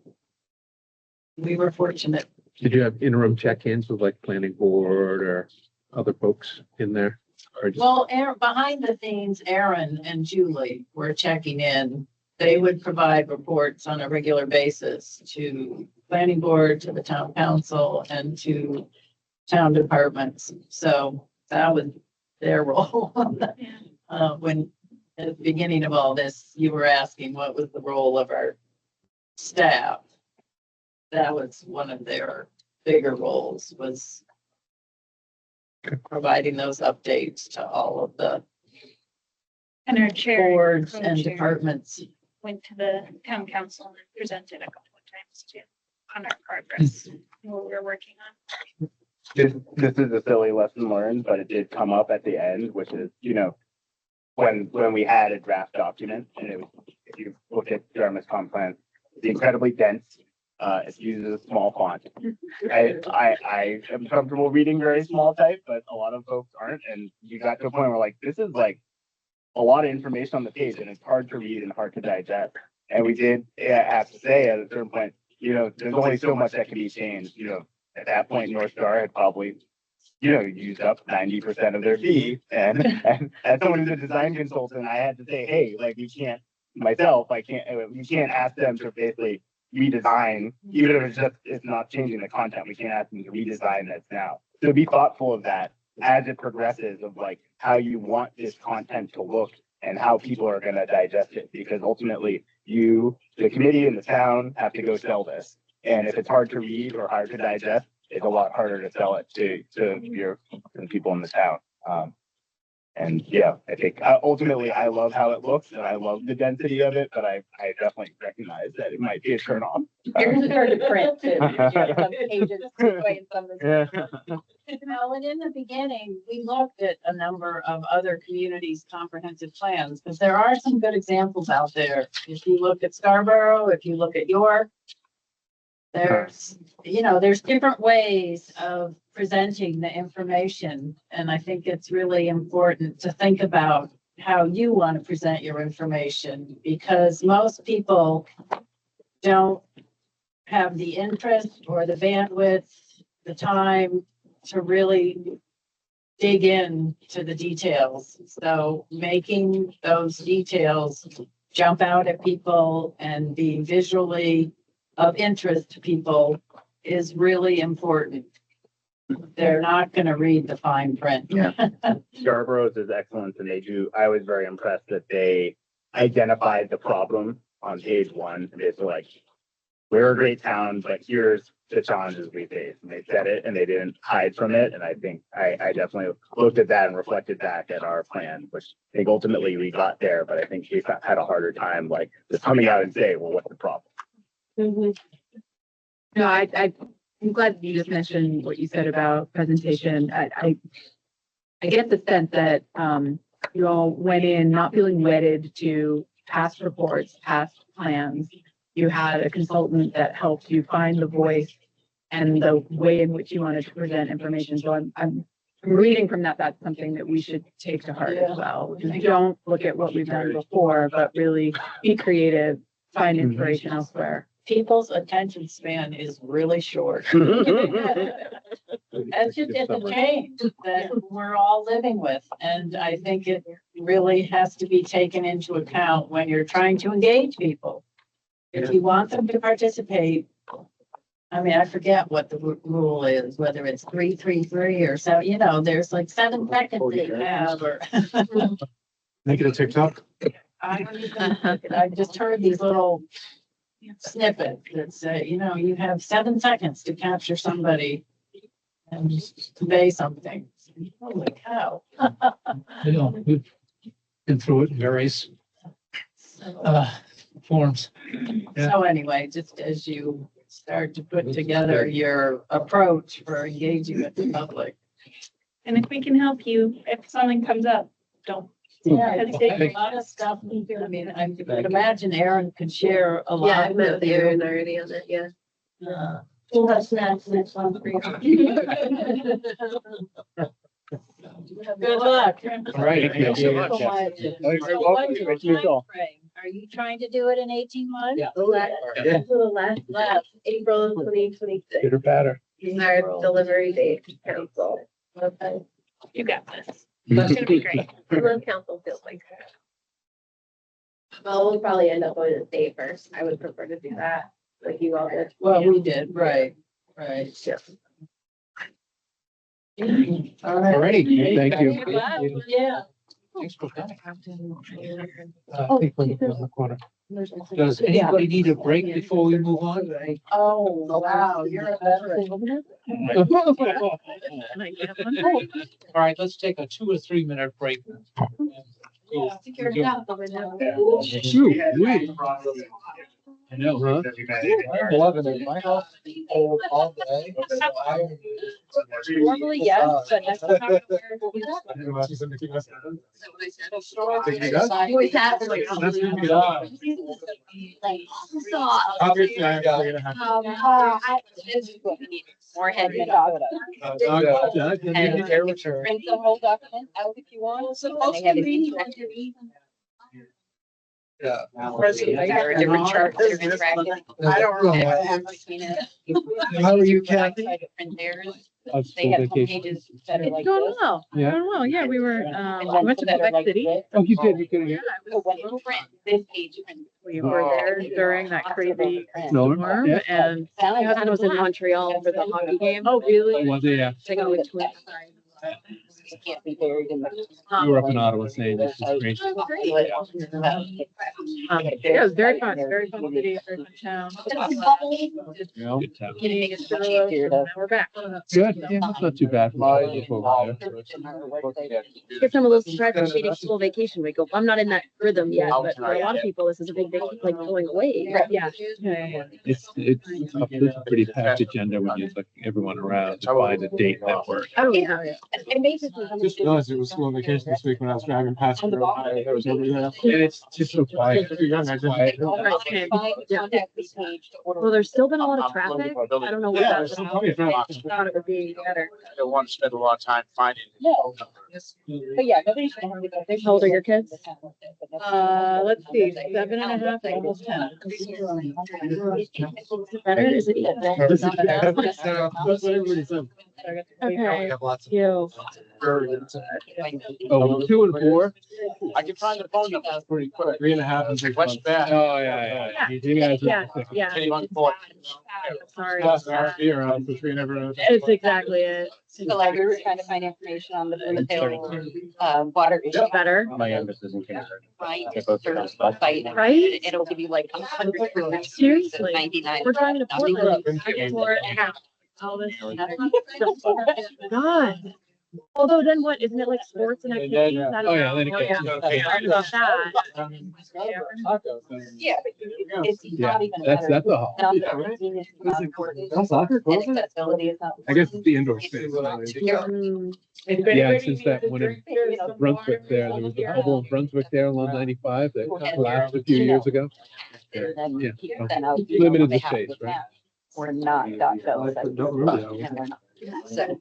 we were fortunate. Did you have interim check-ins with like planning board or other folks in there? Or just, Well, behind the scenes, Aaron and Julie were checking in. They would provide reports on a regular basis to planning board, to the town council, and to town departments. So that was their role. When at the beginning of all this, you were asking what was the role of our staff. That was one of their bigger roles, was providing those updates to all of the And our chair. boards and co-chair departments. Went to the town council and presented a couple of times too on our progress, and what we're working on. This is a silly lesson learned, but it did come up at the end, which is, when we had a draft document, and it was, if you look at Yarmouth comp plan, it's incredibly dense. It uses a small font. I am comfortable reading very small type, but a lot of folks aren't. And you got to a point where like, this is like a lot of information on the page and it's hard to read and hard to digest. And we did have to say at a certain point, there's only so much that can be changed. At that point, North Star had probably, used up 90% of their fee. And as someone who's a design consultant, I had to say, hey, like we can't ask them to basically redesign, even if it's not changing the content. We can't ask them to redesign this now. So be thoughtful of that as it progresses, of like how you want this content to look and how people are going to digest it, because ultimately you, the committee and the town, have to go sell this. And if it's hard to read or hard to digest, it's a lot harder to sell it to the people in the town. And yeah, I think ultimately I love how it looks and I love the density of it, but I definitely recognize that it might be a turn on. Yours is hard to print too. Some pages away and some is- Well, and in the beginning, we looked at a number of other communities' comprehensive plans, because there are some good examples out there. If you look at Scarborough, if you look at York, there's different ways of presenting the information. And I think it's really important to think about how you want to present your information, because most people don't have the interest or the bandwidth, the time to really dig in to the details. So making those details jump out at people and be visually of interest to people is really important. They're not going to read the fine print. Yeah. Scarborough's is excellent, and I was very impressed that they identified the problem on page 1. And it's like, we're a great town, but here's the challenges we face. And they said it and they didn't hide from it. And I think I definitely looked at that and reflected back at our plan, which I think ultimately we got there, but I think we had a harder time like just coming out and saying, well, what's the problem? No, I'm glad you just mentioned what you said about presentation. I get the sense that you all went in not feeling wedded to past reports, past plans. you had a consultant that helped you find the voice and the way in which you wanted to present information. So I'm reading from that, that's something that we should take to heart as well. Don't look at what we've done before, but really be creative, find inspiration elsewhere. People's attention span is really short. It's just, it's a change that we're all living with. And I think it really has to be taken into account when you're trying to engage people. If you want them to participate, I mean, I forget what the rule is, whether it's 3-3-3 or so, you know, there's like 7 seconds that you have or. Make it a TikTok. I don't even, I just heard these little snippets that say, you know, you have 7 seconds to capture somebody and convey something. Holy cow. You know, we've been through it in various forms. So anyway, just as you start to put together your approach for engaging with the public. And if we can help you, if something comes up, don't. Yeah, I think there's a lot of stuff we do. I mean, I could imagine Aaron could share a lot. Yeah, I met with with you. Aaron already on that, yeah. We'll have snacks next month for you. Good luck. All right. Thank you so much. Are you trying to do it in 18 months? Yeah. Last April 2026. Bitter batter. Is our delivery date to council. Okay. You got this. That's gonna be great. Unless council feels like that. Well, we'll probably end up going to state first. I would prefer to do that, like you all did. Well, we did, right, right. Yeah. All right. Alrighty. Thank you. Yeah. Thanks for coming. I think we're in the corner. Does anybody need a break before we move on? Oh, wow, you're a veteran. All right, let's take a 2 or 3 minute break. Shoot, wait. I know, Huh? I'm loving it. My house is cold all day. Normally, yes, but that's not where we Forehead and print the whole document out if you want. And they have it interactive. Yeah. There are different charts that are interactive. I don't know. How are you, Kathy? Print theirs. Of They have some vacation. pages that are It's like going this. well. Yeah. Going well. Yeah, we were, And we then went to some that are Quebec like City. this. Oh, you did, you So when you print this page, print. We were there during that crazy No. storm Yeah. and my husband was in Montreal for the hockey game. Oh, really? Was it? Yeah. Taking with twins. You can't be buried in the. We were up in Ottawa saying this is great. Yeah, it was very fun, very fun city, very fun town. You know? Getting it through us, and now we're back. Good. Yeah, that's not too bad. Over there. Get some of those try for cheating school vacation week. I'm not in that rhythm yet, but for a lot of people, this is a big, like going away. Yeah. It's tough. It's a pretty packed agenda when you look everyone around to find a date that works. Oh, yeah. It basically. Just realized it was school vacation this week when I was driving past. There was nobody there. And it's just so quiet. Too young, I just- Well, there's still been a lot of traffic. I don't know what Yeah, that's there's some about. plenty of I traffic. thought it would be better. I don't want to spend a lot of time finding. No. But yeah, nobody should have to go. How old are your kids? Let's see, 7.5, almost 10. Better? Is it even better? That's what everybody said. Okay. Have lots of. You. Oh, 2 and 4? I can find the phone number pretty quick. 3.5 and 6 West months. Bath. Oh, yeah. You guys Yeah, are. yeah. Kenny Run Court. Sorry. Plus an RFP around, which we never. It's exactly it. So like we were trying to find information on the Hill, water issue. Better, My youngest is in kindergarten. Right, They're both sort of girls. site. right? It'll give you like 100. Seriously. 99. We're driving to Portland. For half. All this. God. Although then what, isn't it like sports and activities? I don't Oh, yeah, know. then it gets- Sorry about that. Yeah, but it's Yeah, not even a that's, matter that's a hall. of not convenience, not important, That's soccer, and close it? accessibility is not. I guess it's the indoor It's space. Mm. Yeah, since that one in Brunswick there was a bubble in Brunswick there along 95 that collapsed a few years ago. And then Yeah. keep them out. Limited They the have space, to right? have, Or not .gov. I don't remember that one. And they're not. So,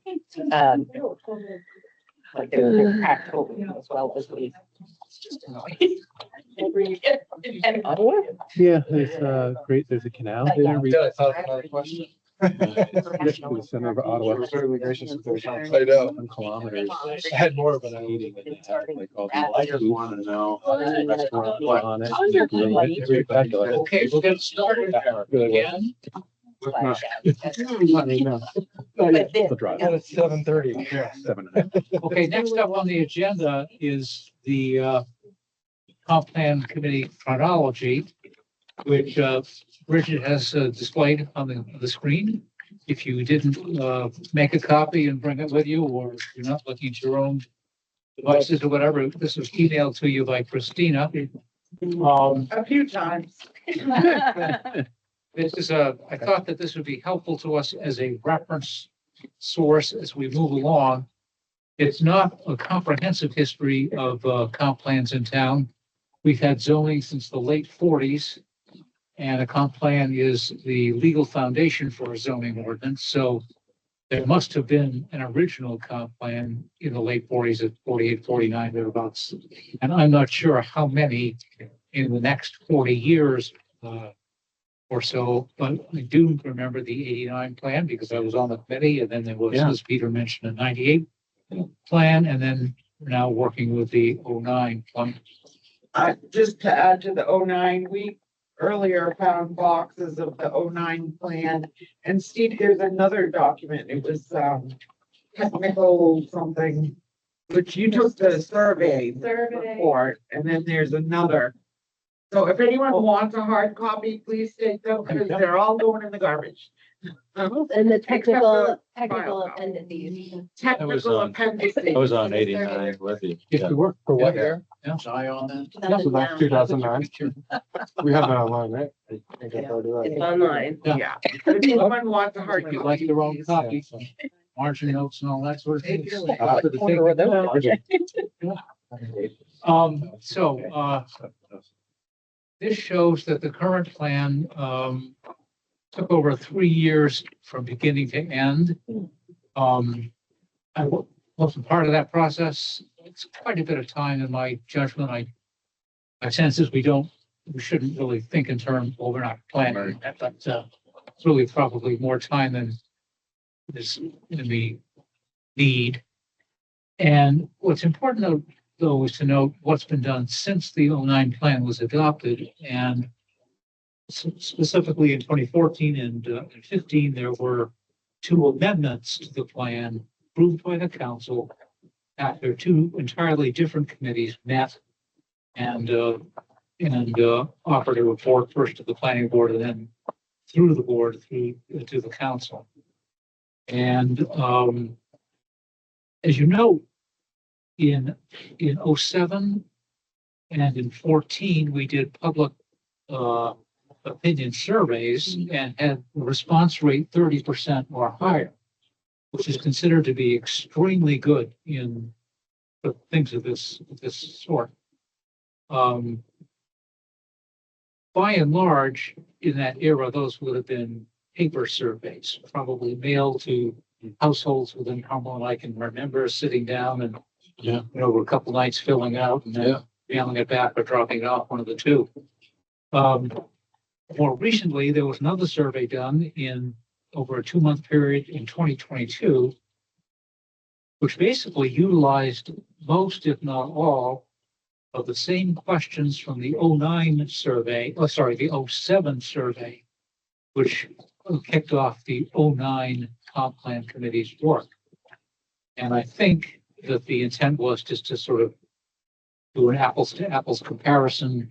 but they're practical as well as we. Yeah, there's great, there's a canal there. right Yeah, I thought of another question. next to the center of Ottawa. Certainly gracious if there's time. I know. 1 kilometers. I had more of an Heating and they have like all I these just want to know. restaurants on it. How's your Really, it's spectacular. Okay, we'll get started Really well. again. But this, The drive. And it's 7:30. 7.5. Okay, next up on the agenda is the comp plan committee chronology, which Bridget has displayed on the screen. If you didn't make a copy and bring it with you, or you're not looking at your own devices or whatever, this was emailed to you by Christina. A few times. This is I thought that this would be helpful to us as a reference source as we move along. It's not a comprehensive history of comp plans in town. We've had zoning since the late 40s. And a comp plan is the legal foundation for a zoning ordinance. So there must have been an original comp plan in the late 40s at 48, 49, thereabouts. And I'm not sure how many in the next 40 years or so, but I do remember the 89 plan because I was on the committee, and then there was, Yeah. as Peter mentioned, a 98 plan, and then we're now working with the 09 plan. Just to add to the 09, we earlier found boxes of the 09 plan. And Steve, there's another document. It was, technical something, which you took the survey report, and then there's another. So if anyone wants a hard copy, please take them, because they're all going in the garbage. And the technical file appendices. Technical appendices. I was on 89 with you. If you work For what Yeah. year? Was I on that? That's about 2009. We have that online, right? It's online, Yeah. yeah. If anyone wants a hard If you like copy. your own please. copy, margin notes and all that sort of thing. If you're like- For the thing. So, this shows that the current plan, took over 3 years from beginning to end. I wasn't part of that process. It's quite a bit of time in my judgment. My sense is we shouldn't really think in terms, well, we're not planning, but, it's really probably more time than is in the need. And what's important though is to note what's been done since the 09 plan was adopted. And specifically in 2014 and 15, there were 2 amendments to the plan approved by the council after 2 entirely different committees met and offered a report first to the planning board and then through the board to the council. And as you know, in 07 and in 14, we did public opinion surveys and had a response rate 30% or higher, which is considered to be extremely good in things of this sort. By and large, in that era, those would have been paper surveys, probably mailed to households within Cumberland. I can remember sitting down and over a couple nights filling out and then mailing it back or dropping it off, one of the two. More recently, there was another survey done in over a 2-month period in 2022, which basically utilized most, if not all, of the same questions from the 09 survey, the 07 survey, which kicked off the 09 comp plan committee's work. And I think that the intent was just to sort of do an apples to apples comparison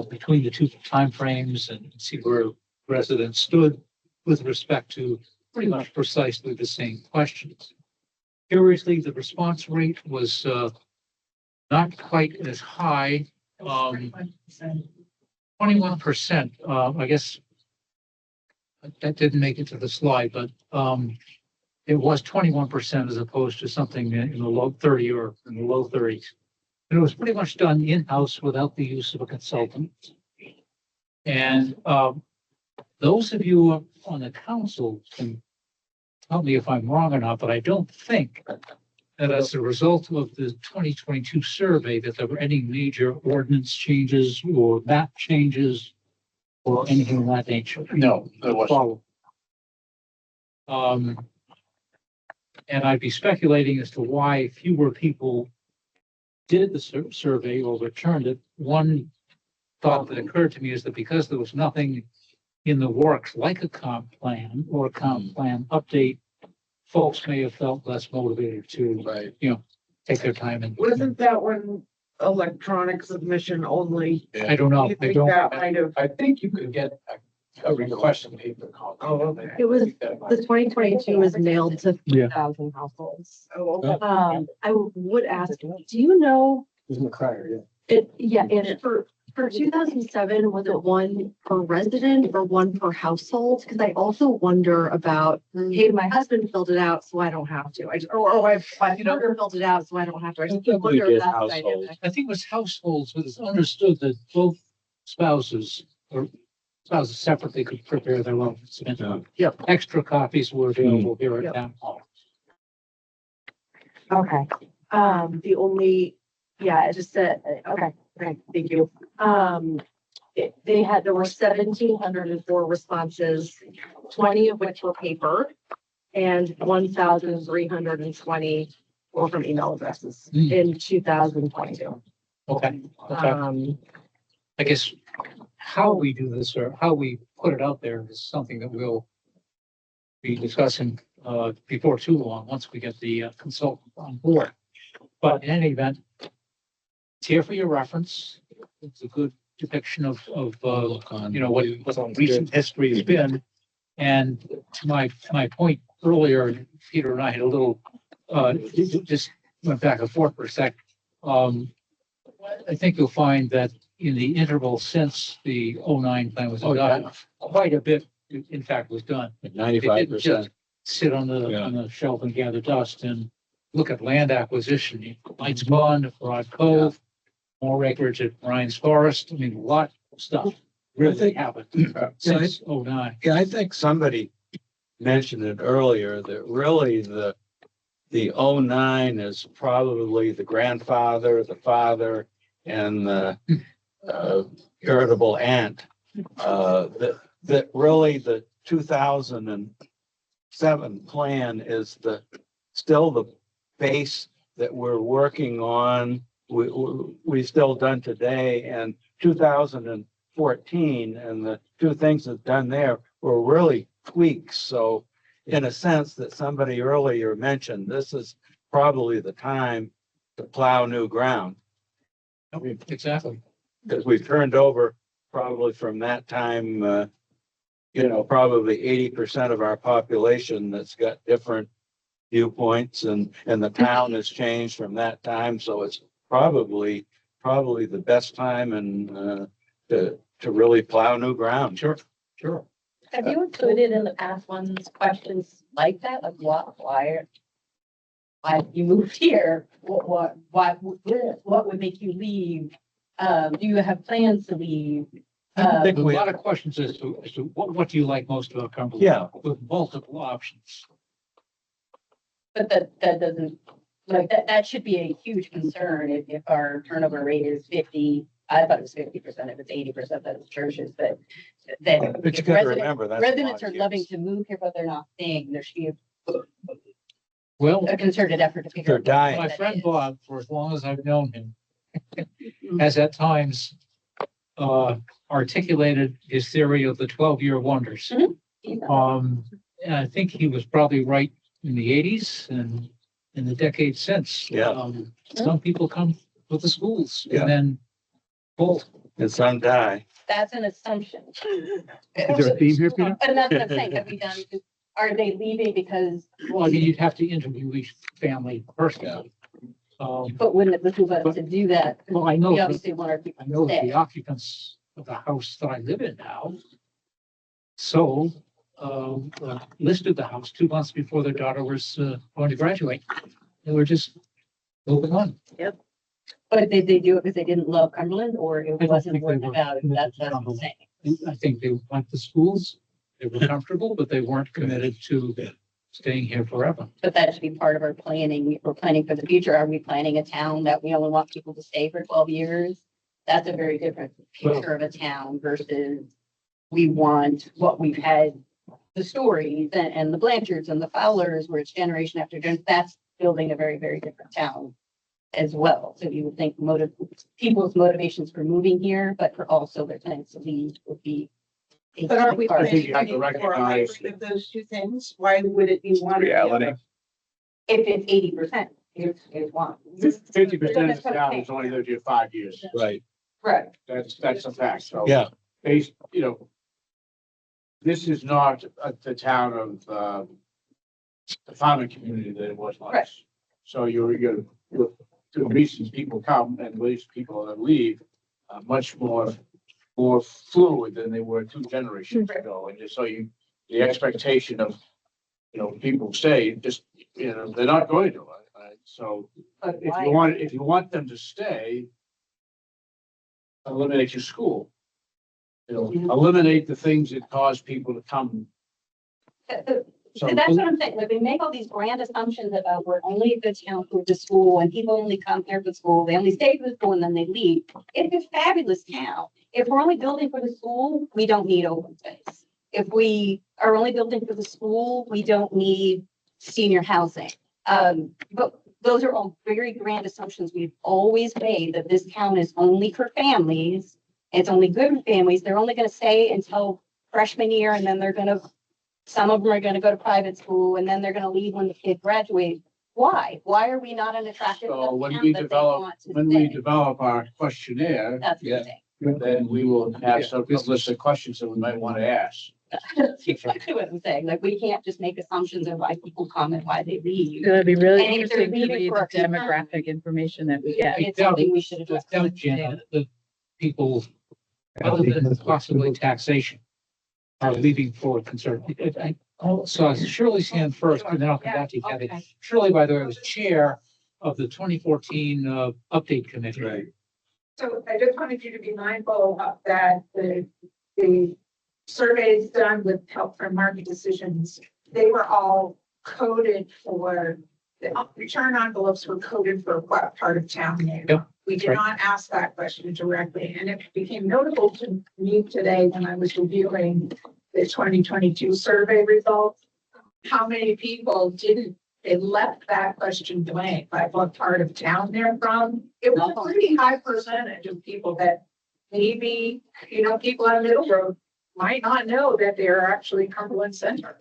between the 2 timeframes and see where residents stood with respect to pretty much precisely the same questions. Curiously, the response rate was, not quite as high, 21%, I guess that didn't make it to the slide, but, it was 21% as opposed to something in the low 30 or in the low 30s. And it was pretty much done in-house without the use of a consultant. And, those of you on the council can tell me if I'm wrong or not, but I don't think that as a result of the 2022 survey, that there were any major ordinance changes or map changes or anything of that nature. No, there wasn't. And I'd be speculating as to why fewer people did the survey or returned it. One thought that occurred to me is that because there was nothing in the works like a comp plan or a comp plan update, folks may have felt less motivated to, take their time and. Wasn't that one electronic submission only? I don't know. Do you I think don't. that might have? I think you could get a request in paper copy. Oh, okay. It was, the 2022 was mailed to Yeah. 3,000 households. Oh, okay. I would ask, do you know, It was McCryer, yeah. and for 2007, was it one per resident or one per household? Because I also wonder about, hey, my husband filled it out, so I don't have to. Or my partner filled it out, so I don't have to. I just wonder if that's the dynamic. I think it was households, but it's understood that both spouses or spouses separately could prepare their own. Yep. Extra copies were available here at town hall. Okay, the only, yeah, it just said, okay, thank you. There were 1,704 responses, 20 of which were paper, and 1,320 were from email addresses in 2022. Okay. I guess how we do this or how we put it out there is something that we'll be discussing before too long, once we get the consultant on board. But in any event, it's here for your reference. It's a good depiction of what recent history has been. And to my point earlier, Peter and I had a little, just went back and forth for a sec. I think you'll find that in the interval since the 09 plan was adopted, quite a bit, in fact, was done. 95%. Sit on the shelf and gather dust and look at land acquisition, Lights Pond, Broad Cove, more acreage at Ryan's Forest. I mean, a lot of stuff really happened since 09. Yeah, I think somebody mentioned it earlier that really the 09 is probably the grandfather, the father, and the irritable aunt. That really the 2007 plan is still the base that we're working on. We still done today, and 2014, and the two things that's done there were really tweaks. So in a sense that somebody earlier mentioned, this is probably the time to plow new ground. Exactly. Because we've turned over probably from that time, probably 80% of our population that's got different viewpoints, and the town has changed from that time. So it's probably the best time and to really plow new ground. Sure. Have you included in the past ones questions like that? Like why you moved here? What would make you leave? Do you have plans to leave? I think a lot of questions as to what do you like most about Cumberland? Yeah. With multiple options. But that doesn't, like, that should be a huge concern if our turnover rate is 50. I thought it was 50%. If it's 80%, that's churches, but then. But you if gotta residents- remember that's a lot Residents of are loving years. to move here, but they're not staying. There should be Well, a concerted effort to figure They're out. dying. my friend Bob, for as long as I've known him, has at times articulated his theory of the 12-year wonders. And I think he was probably right in the 80s and in the decades since. Yeah. Some people come with the schools Yeah. and then bolt. And some die. That's an assumption. Is there a theme here, Peter? And that's what I'm saying. Have we done Are they leaving because, Well, I mean, you'd have to interview each family personally. but wouldn't it behoove us to do that? Well, I know, We obviously want our I people know to that stay. the occupants of the house that I live in now sold, listed the house 2 months before their daughter was going to graduate. They were just moving on. But did they do it because they didn't love Cumberland or it I don't wasn't think they worth were about it? committed That's to what I'm Cumberland. saying. I think they went to schools, they were comfortable, but they weren't committed to staying here forever. But that should be part of our planning. We're planning for the future. Are we planning a town that we only want people to stay for 12 years? That's a very different picture of a town versus we want what we've had, the stories and the Blanchards and the Fowlers, where it's generation after generation. That's building a very, very different town as well. So you would think people's motivations for moving here, but for also their plans to leave would be. a But aren't we big part. I think you have to planning for a recognize hybrid of those two things? Why would it be one or the Reality. other? If it's 80%, here's one. 50% of the town has only lived here 5 years. Right. Right. That's a fact. So Yeah. based, this is not the town of, the farming community that it was Right. once. So you're, the reasons people come and the reasons people that leave are much more fluid than they were 2 generations ago. And just so the expectation of, people stay, just, they're not going to. So But if you want them to stay, eliminate your school. Eliminate the things that cause people to come. So That's what I'm saying. Like, we make all these grand assumptions about we're only a good town for the school and people only come here for school. They only stay for the school and then they leave. It's a fabulous town. If we're only building for the school, we don't need open space. If we are only building for the school, we don't need senior housing. But those are all very grand assumptions we've always made, that this town is only for families. It's only good for families. They're only going to stay until freshman year and then some of them are going to go to private school and then they're going to leave when the kid graduates. Why? Why are we not an attractive So enough when town we that they develop, want to when we stay? develop our questionnaire, That's what I'm saying. then we will have some list of questions that we might want to ask. That's exactly what I'm saying. Like, we can't just make assumptions of why people come and why they leave. It'll be really And if they're interesting to leaving read for the a concern, demographic information that we get. it's something we should address. Doubt, Jen, that people, other than possibly taxation, are leaving for concern. I saw Shirley's hand first, and then I'll come back to you, Kathy. Okay. Shirley, by the way, was chair of the 2014 update committee. Right. So I just wanted you to be mindful of that, the surveys done with help from market decisions, they were all coded for, the return envelopes were coded for what part of town they were. Yep, We did right. not ask that question directly, and it became notable to me today when I was reviewing the 2022 survey results. How many people they left that question blank, like what part of town they're from. It was a pretty high percentage of people that maybe, people on Middle Road might not know that they're actually Cumberland Center.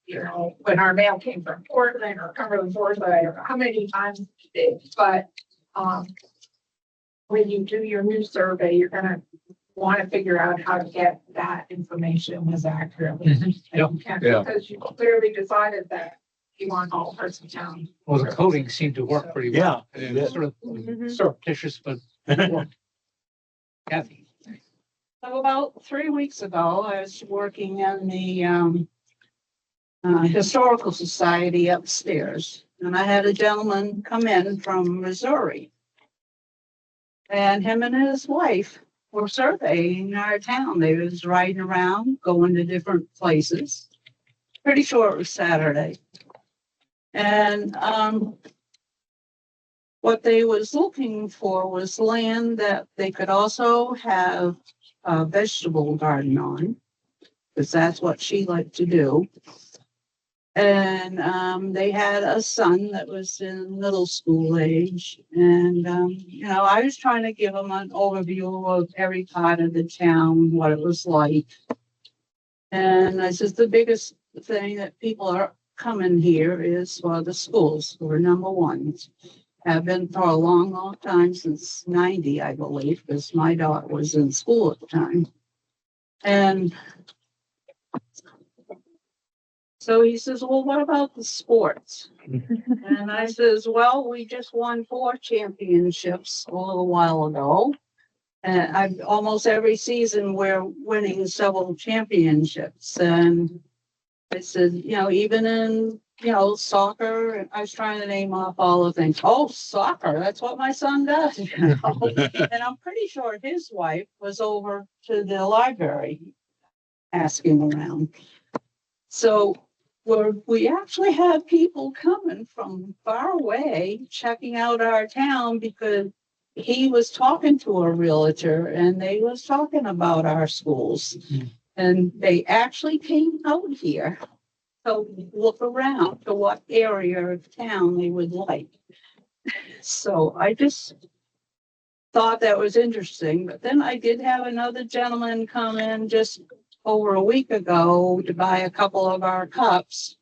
When our mail came from Portland or Cumberland Forsyth, or how many times it did, but, when you do your new survey, you're gonna want to figure out how to get that information as accurately as you can, Yeah. because you clearly decided that you want all parts of town. Well, the coding seemed to work pretty well. Yeah. It was sort of surreptitious, but it worked. Kathy. So about 3 weeks ago, I was working in the Historical Society upstairs, and I had a gentleman come in from Missouri. And him and his wife were surveying our town. They was riding around, going to different places. Pretty sure it was Saturday. And what they was looking for was land that they could also have a vegetable garden on, because that's what she liked to do. And they had a son that was in middle school age. And, I was trying to give them an overview of every part of the town, what it was like. And I said, the biggest thing that people are coming here is for the schools, who are number ones. Have been for a long, long time, since 90, I believe, because my daughter was in school at the time. And So he says, well, what about the sports? And I says, well, we just won 4 championships a little while ago. And almost every season we're winning several championships. And I said, you know, even in, you know, soccer, and I was trying to name off all the things. Oh, soccer, that's what my son does. You know? And I'm pretty sure his wife was over to the library asking around. So we actually had people coming from far away checking out our town because he was talking to a realtor and they was talking about our schools. And they actually came out here to look around to what area of town they would like. So I just thought that was interesting. But then I did have another gentleman come in just over a week ago to buy a couple of our cups.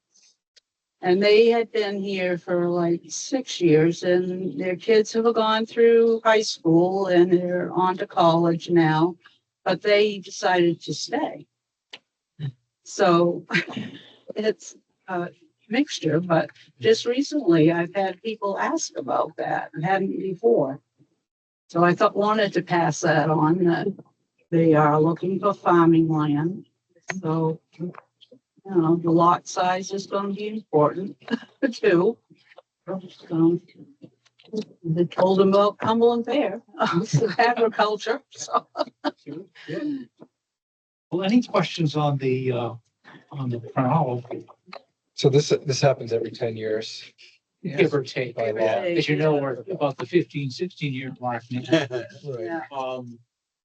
And they had been here for like 6 years and their kids have gone through high school and they're on to college now, but they decided to stay. So it's a mixture, but just recently I've had people ask about that and hadn't before. So I wanted to pass that on, that they are looking for farming land. So, you know, the lot size is going to be important too. So they told them about Cumberland Fair, agriculture. So. Well, any questions on the chronology? So this happens every 10 years. Give or take, By law. as you know, we're about the 15-16 year mark now. Right.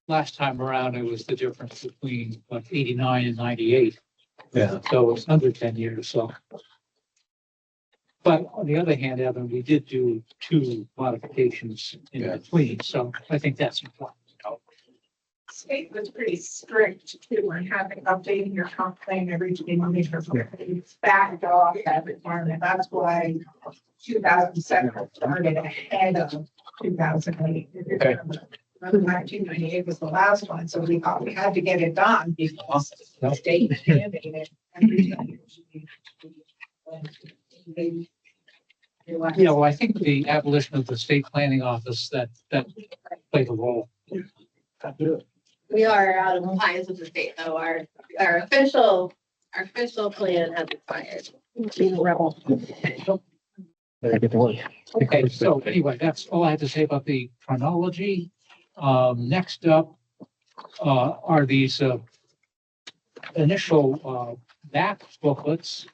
Last time around, it was the difference between 89 and 98. Yeah. So it's under 10 years, so. But on the other hand, Evan, we did do 2 modifications in between, so I think that's important. State was pretty strict too on having updating your comp plan every 2 years. It's backed off that requirement. That's why 2007 started ahead of 2008. Okay. 1998 was the last one, so we thought we had to get it done because the state mandated every 10 years. Yeah, well, I think the abolition of the state planning office that played a role. We are out of compliance with the state, though. Our official plan has expired. Being a rebel. Better get to work. Okay, so anyway, that's all I had to say about the chronology. Next up are these initial map booklets.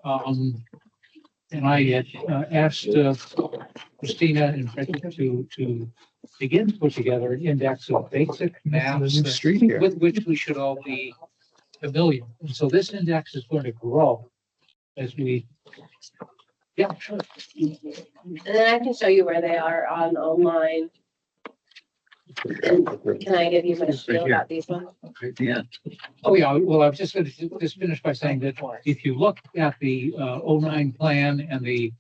And I had asked Christina and Frederick to begin to put together an index of basic maps with which we should all be familiar. And so this index is going to grow as we, yeah, sure. And then I can show you where they are online. And can I give you my spiel about these ones? Yeah. Oh, yeah, well, I was just going to just finish by saying that if you look at the 09 plan and the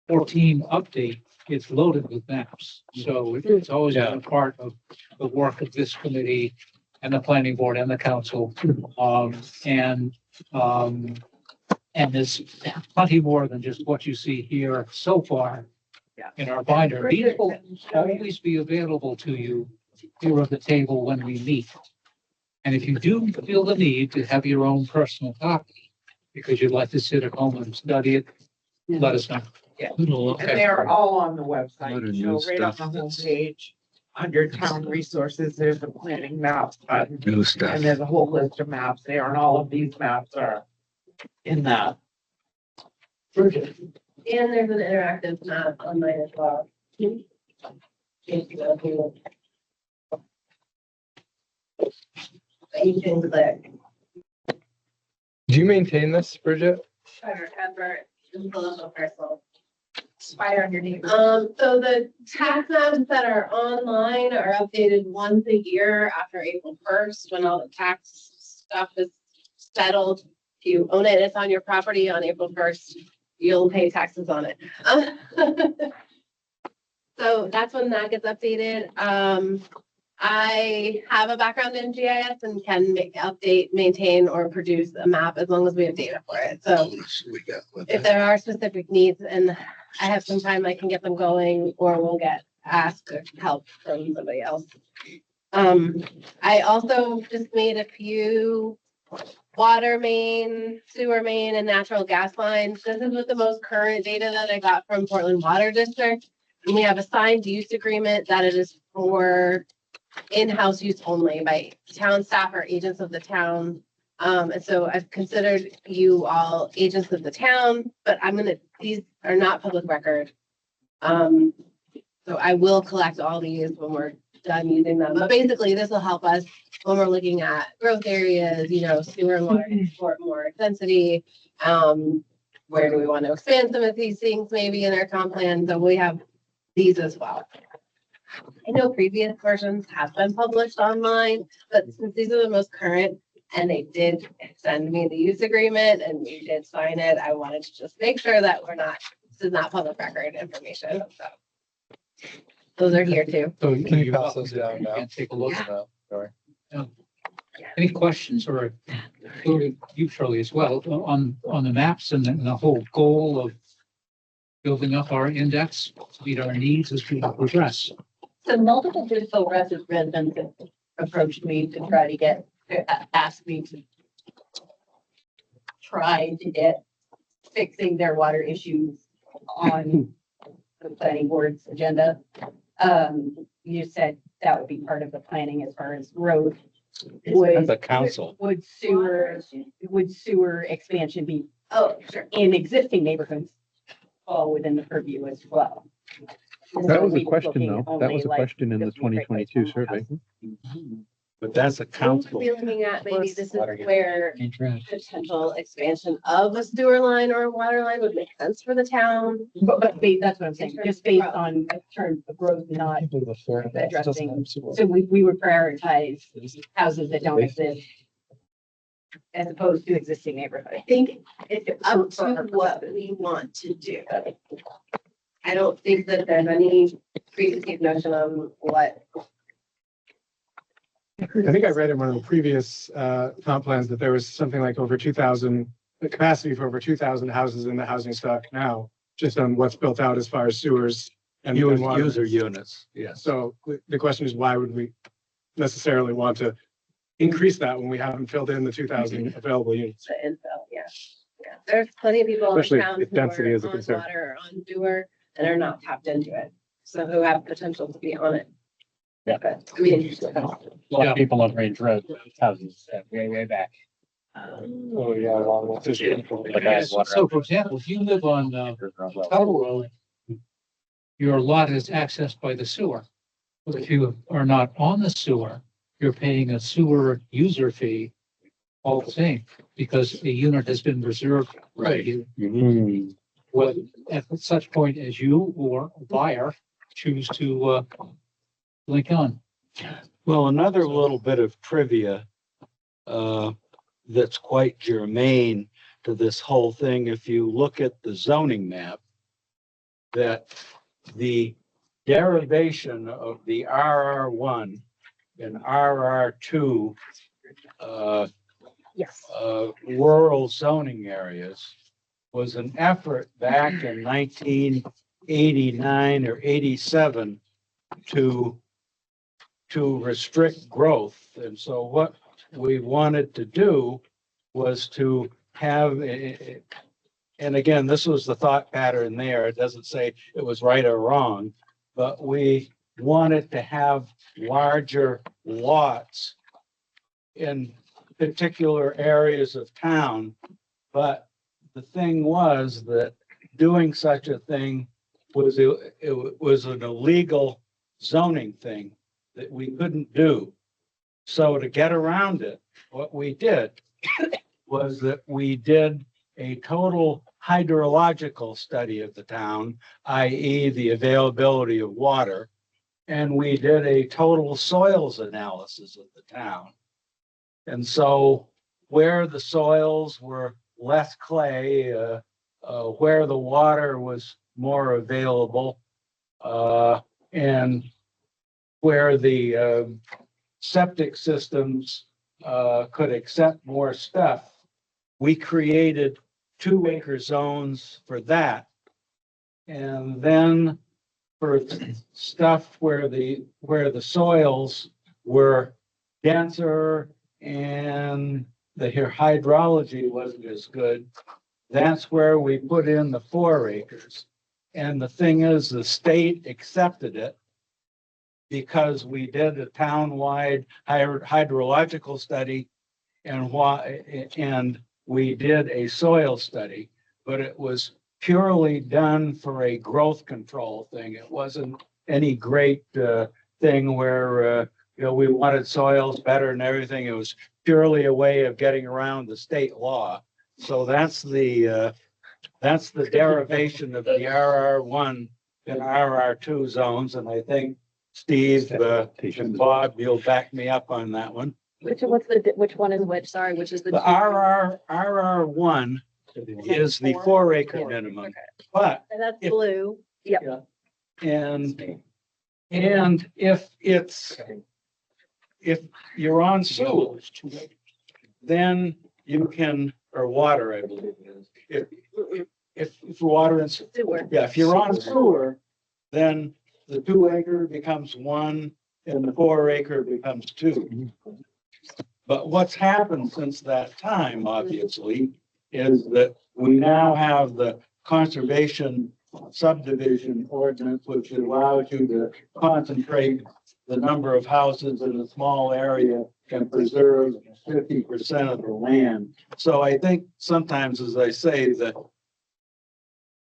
14 update, it's loaded with maps. So it's always been a part of the work of this committee and the planning board and the council. And there's plenty more than just what you see here so far in our binder. These will always be available to you here at the table when we meet. And if you do feel the need to have your own personal copy, because you'd like to sit at home and study it, let us know. Yeah. Okay. And they're all on the website, Lot of you new know, right on stuff the homepage. Under town resources, there's a planning maps button. New stuff. And there's a whole list of maps there, and all of these maps are in that. And there's an interactive map online as well. That you can click. Do you maintain this, Bridget? Sure, effort, political parcel. Expire underneath. So the tax maps that are online are updated once a year after April 1st, when all the tax stuff is settled. If you own it, it's on your property on April 1st, you'll pay taxes on it. So that's when that gets updated. I have a background in GIS and can update, maintain, or produce a map as long as we have data for it. So if there are specific needs and I have some time, I can get them going, or we'll get asked or help from somebody else. I also just made a few water main, sewer main, and natural gas lines. This is with the most current data that I got from Portland Water District. And we have a signed use agreement that it is for in-house use only by town staff or agents of the town. And so I've considered you all agents of the town, but these are not public record. So I will collect all these when we're done using them. But basically, this will help us when we're looking at growth areas, sewer and water export more density. Where do we want to expand some of these things maybe in our comp plan? So we have these as well. I know previous versions have been published online, but since these are the most current and they did send me the use agreement and we did sign it, I wanted to just make sure that this is not public record information. So those are here too. So Can you pass those down you now? can take a look. Sorry. Any questions or including you, Shirley, as well, on the maps and the whole goal of building up our index to meet our needs as we progress? So multiple digital residents have approached me to try to ask me to try to get fixing their water issues on the planning board's agenda. You said that would be part of the planning as far as growth. That's a council. Would sewer expansion be Sure. in existing neighborhoods fall within the purview as well? That was a question though. That was a question in the 2022 survey. But that's a council. We'll be looking at maybe this is where potential expansion of a sewer line or a water line would make sense for the town. But that's what I'm saying, just based on terms of growth, not addressing. So we would prioritize houses that don't exist as opposed to existing neighborhoods. I think it's up to what we want to do. I don't think that there's any preconceived notion on what. I think I read in one of the previous comp plans that there was something like over 2,000, the capacity for over 2,000 houses in the housing stock now, just on what's built out as far as sewers and water. User units, yes. So the question is, why would we necessarily want to increase that when we haven't filled in the 2,000 available units? The infill, yeah. There's plenty of people in Especially town if who density are is a on concern. water, on sewer, and are not tapped into it. So who have potential to be on it. Yeah. But, I mean. A lot of people on Range Road, houses way back. Oh, yeah, along with this. So for example, if you live on Tuttle Road, your lot is accessed by the sewer. But if you are not on the sewer, you're paying a sewer user fee all the same, because a unit has been reserved. Right. You. Well, at such point as you or a buyer choose to link on. Well, another little bit of trivia that's quite germane to this whole thing, if you look at the zoning map, that the derivation of the RR1 and RR2 rural zoning areas was an effort back in 1989 or 87 to restrict growth. And so what we wanted to do was to have, and again, this was the thought pattern there. It doesn't say it was right or wrong, but we wanted to have larger lots in particular areas of town. But the thing was that doing such a thing was, it was an illegal zoning thing that we couldn't do. So to get around it, what we did was that we did a total hydrological study of the town, i.e. the availability of water, and we did a total soils analysis of the town. And so where the soils were less clay, where the water was more available, and where the septic systems could accept more stuff, we created 2-acre zones for that. And then for stuff where the soils were denser and the hydrology wasn't as good, that's where we put in the 4 acres. And the thing is, the state accepted it because we did a town-wide hydrological study and we did a soil study, but it was purely done for a growth control thing. It wasn't any great thing where we wanted soils better and everything. It was purely a way of getting around the state law. So that's the derivation of the RR1 and RR2 zones, and I think Steve and Bob, you'll back me up on that one. Which one is which? Sorry, which is the? The RR1 is the 4-acre minimum, Okay. but And that's blue. Yep. and if you're on sewer, then you can, or water, I believe it is. If water and Sewer. yeah, if you're on sewer, then the 2-acre becomes 1 and the 4-acre becomes 2. But what's happened since that time, obviously, is that we now have the conservation subdivision ordinance, which allows you to concentrate the number of houses in a small area and preserve 50% of the land. So I think sometimes, as I say, that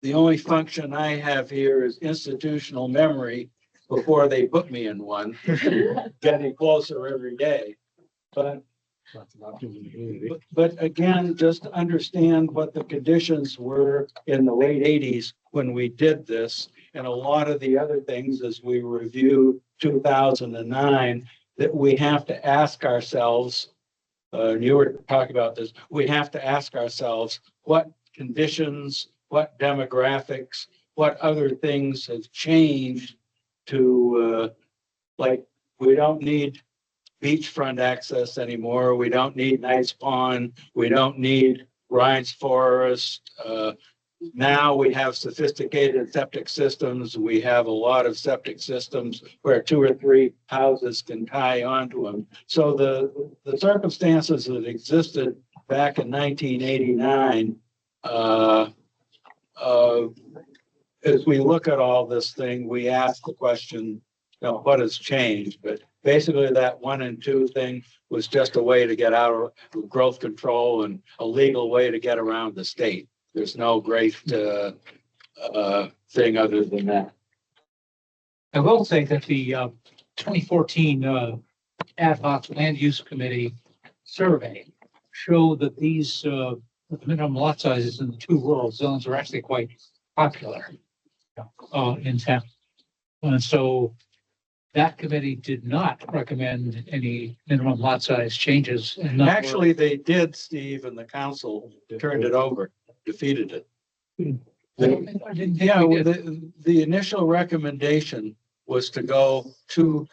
the only function I have here is institutional memory before they put me in one, getting closer every day. But again, just to understand what the conditions were in the late 80s when we did this, and a lot of the other things as we review 2009, that we have to ask ourselves, you were talking about this, we have to ask ourselves what conditions, what demographics, what other things have changed to, like, we don't need beachfront access anymore. We don't need Nice Pond. We don't need Rhines Forest. Now we have sophisticated septic systems. We have a lot of septic systems where 2 or 3 houses can tie onto them. So the circumstances that existed back in 1989, as we look at all this thing, we ask the question, what has changed? But basically that 1 and 2 thing was just a way to get out of growth control and a legal way to get around the state. There's no great thing other than that. I will say that the 2014 ad hoc land use committee survey showed that these minimum lot sizes in the 2 rural zones are actually quite popular in town. And so that committee did not recommend any minimum lot size changes. Actually, they did, Steve, and the council turned it over, defeated it. Yeah, the initial recommendation was to go to,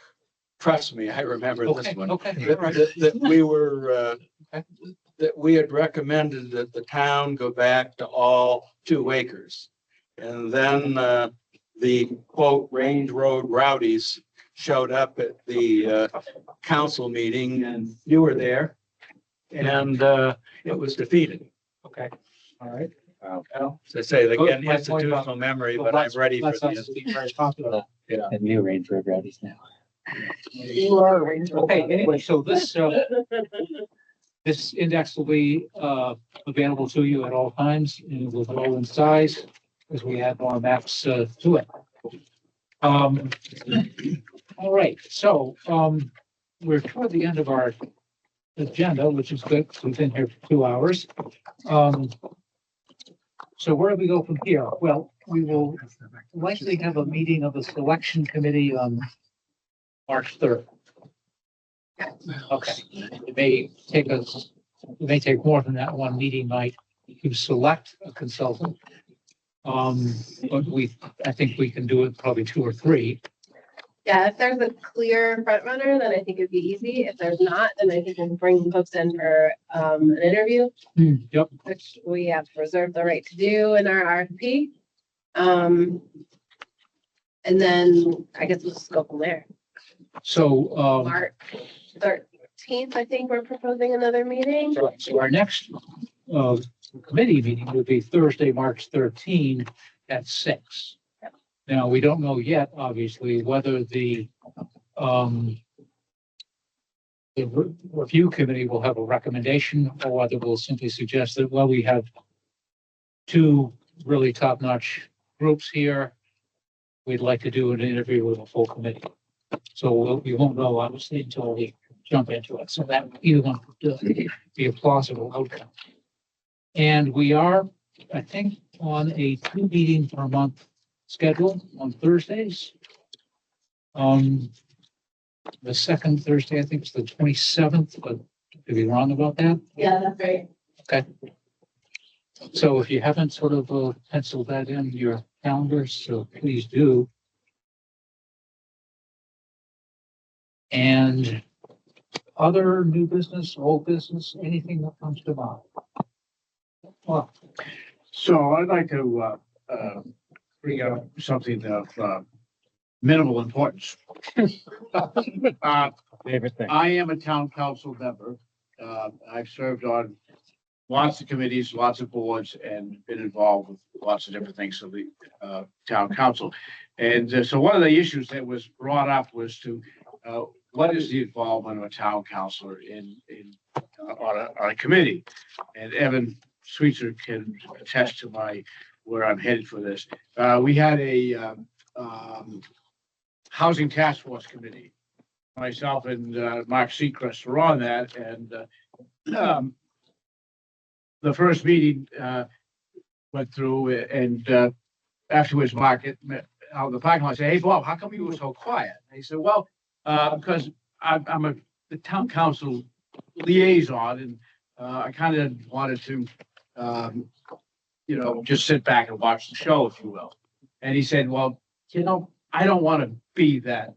trust me, I remember this one. That we were, that we had recommended that the town go back to all 2 acres. And then the quote Range Road Rowdies showed up at the council meeting, and you were there, and it was defeated. Okay, all right. Well, as I say, again, institutional memory, but I'm ready for this. Very popular. Yeah. And new Range Road Rowdies now. You are arranged. Okay, anyway, so this this index will be available to you at all times, and it will grow in size as we add more maps to it. All right, so we're toward the end of our agenda, which is good. We've been here for 2 hours. So where do we go from here? Well, we will likely have a meeting of the selection committee on March 3rd. Okay, it may take more than that one meeting night to select a consultant. But I think we can do it probably 2 or 3. Yeah, if there's a clear front runner, then I think it'd be easy. If there's not, then I think we'll bring folks in for an interview, Yep. which we have reserved the right to do in our RFP. And then I guess we'll just go from there. So, March 13th, I think we're proposing another meeting. so our next, committee meeting would be Thursday, March 13 at 6. Now, we don't know yet, obviously, whether the review committee will have a recommendation or whether we'll simply suggest that, well, we have two really top-notch groups here. We'd like to do an interview with a full committee. So we won't know, obviously, until we jump into it. So that either one could be a plausible outcome. And we are, I think, on a 2 meeting per month schedule on Thursdays. The second Thursday, I think, is the 27th, but could be wrong about that. Yeah, that's right. Okay. So if you haven't sort of penciled that in your calendars, so please do. And other new business, old business, anything that comes to mind? Well, So I'd like to bring up something of minimal importance. Favorite thing. I am a town council member. I've served on lots of committees, lots of boards, and been involved with lots of different things of the town council. And so one of the issues that was brought up was to what is the involvement of a town councilor on a committee? And Evan Sweetser can attest to where I'm headed for this. We had a housing task force committee. Myself and Mark Seacrest were on that, and the first meeting went through, and afterwards, Mark out of the parking lot said, "Hey, Bob, how come you were so quiet?" And he said, "Well, because I'm the town council liaison, and I kind of wanted to, just sit back and watch the show, if you will." And he said, "Well, I don't want to be that.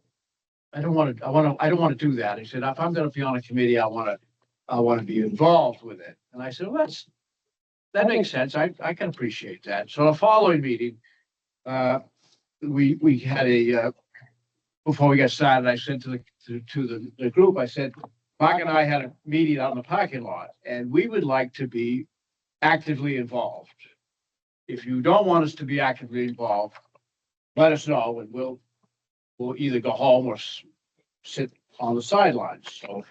I don't want to do that." He said, "If I'm going to be on a committee, I want to be involved with it." And I said, "Well, that makes sense. I can appreciate that." So the following meeting, we had before we got started, I said to the group, I said, "Mark and I had a meeting out in the parking lot, and we would like to be actively involved. If you don't want us to be actively involved, let us know, and we'll either go home or sit on the sidelines." So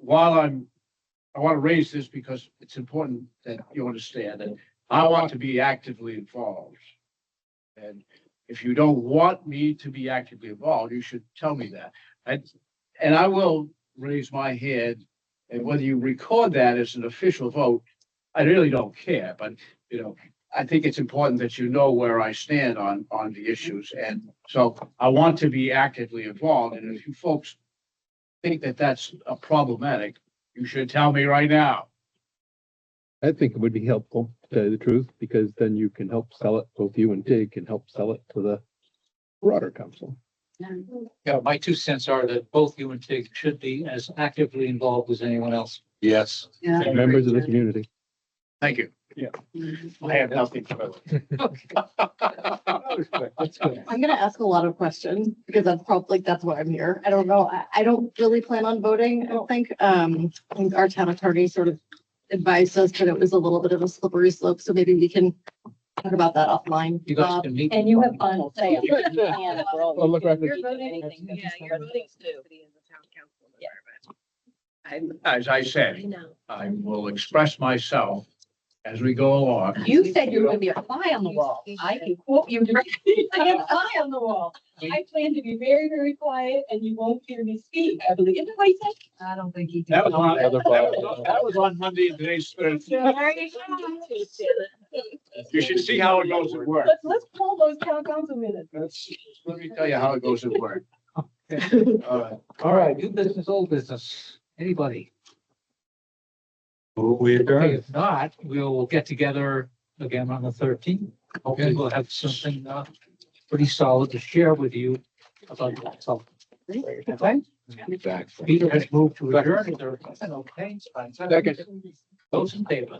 while I want to raise this because it's important that you understand that I want to be actively involved. And if you don't want me to be actively involved, you should tell me that. And I will raise my hand, and whether you record that as an official vote, I really don't care, but I think it's important that you know where I stand on the issues. And so I want to be actively involved. And if you folks think that that's problematic, you should tell me right now. I think it would be helpful, to tell you the truth, because then you can help sell it, both you and Tig can help sell it to the broader council. yeah, my 2 cents are that both you and Tig should be as actively involved as anyone else. Yes. Yeah. Members of the community. Thank you. Yeah. I have nothing further. That's good. I'm gonna ask a lot of questions because that's why I'm here. I don't know. I don't really plan on voting, I don't think. I think our town attorney sort of advised us that it was a little bit of a slippery slope, so maybe we can talk about that offline. You guys can meet. And you have fun, say. Well, look, right. You're voting, yeah, you're voting too. As I said, I will express myself as we go along. You said you were gonna be a fly on the wall. I can quote you directly. I am a fly on the wall. I plan to be very, very quiet and you won't hear me speak, I believe. Isn't that what you said? I don't think you That was on Monday and today's Thursday. You should see how it goes at work. Let's pull those town council minutes. Let me tell you how it goes at work. All right, new business, old business. Anybody? We Okay, if not, we'll get together again on the 13th. Hopefully we'll have something pretty solid to share with you So. Okay. Peter has moved to adjourn. Is there a second? Okay. Second. Those in favor?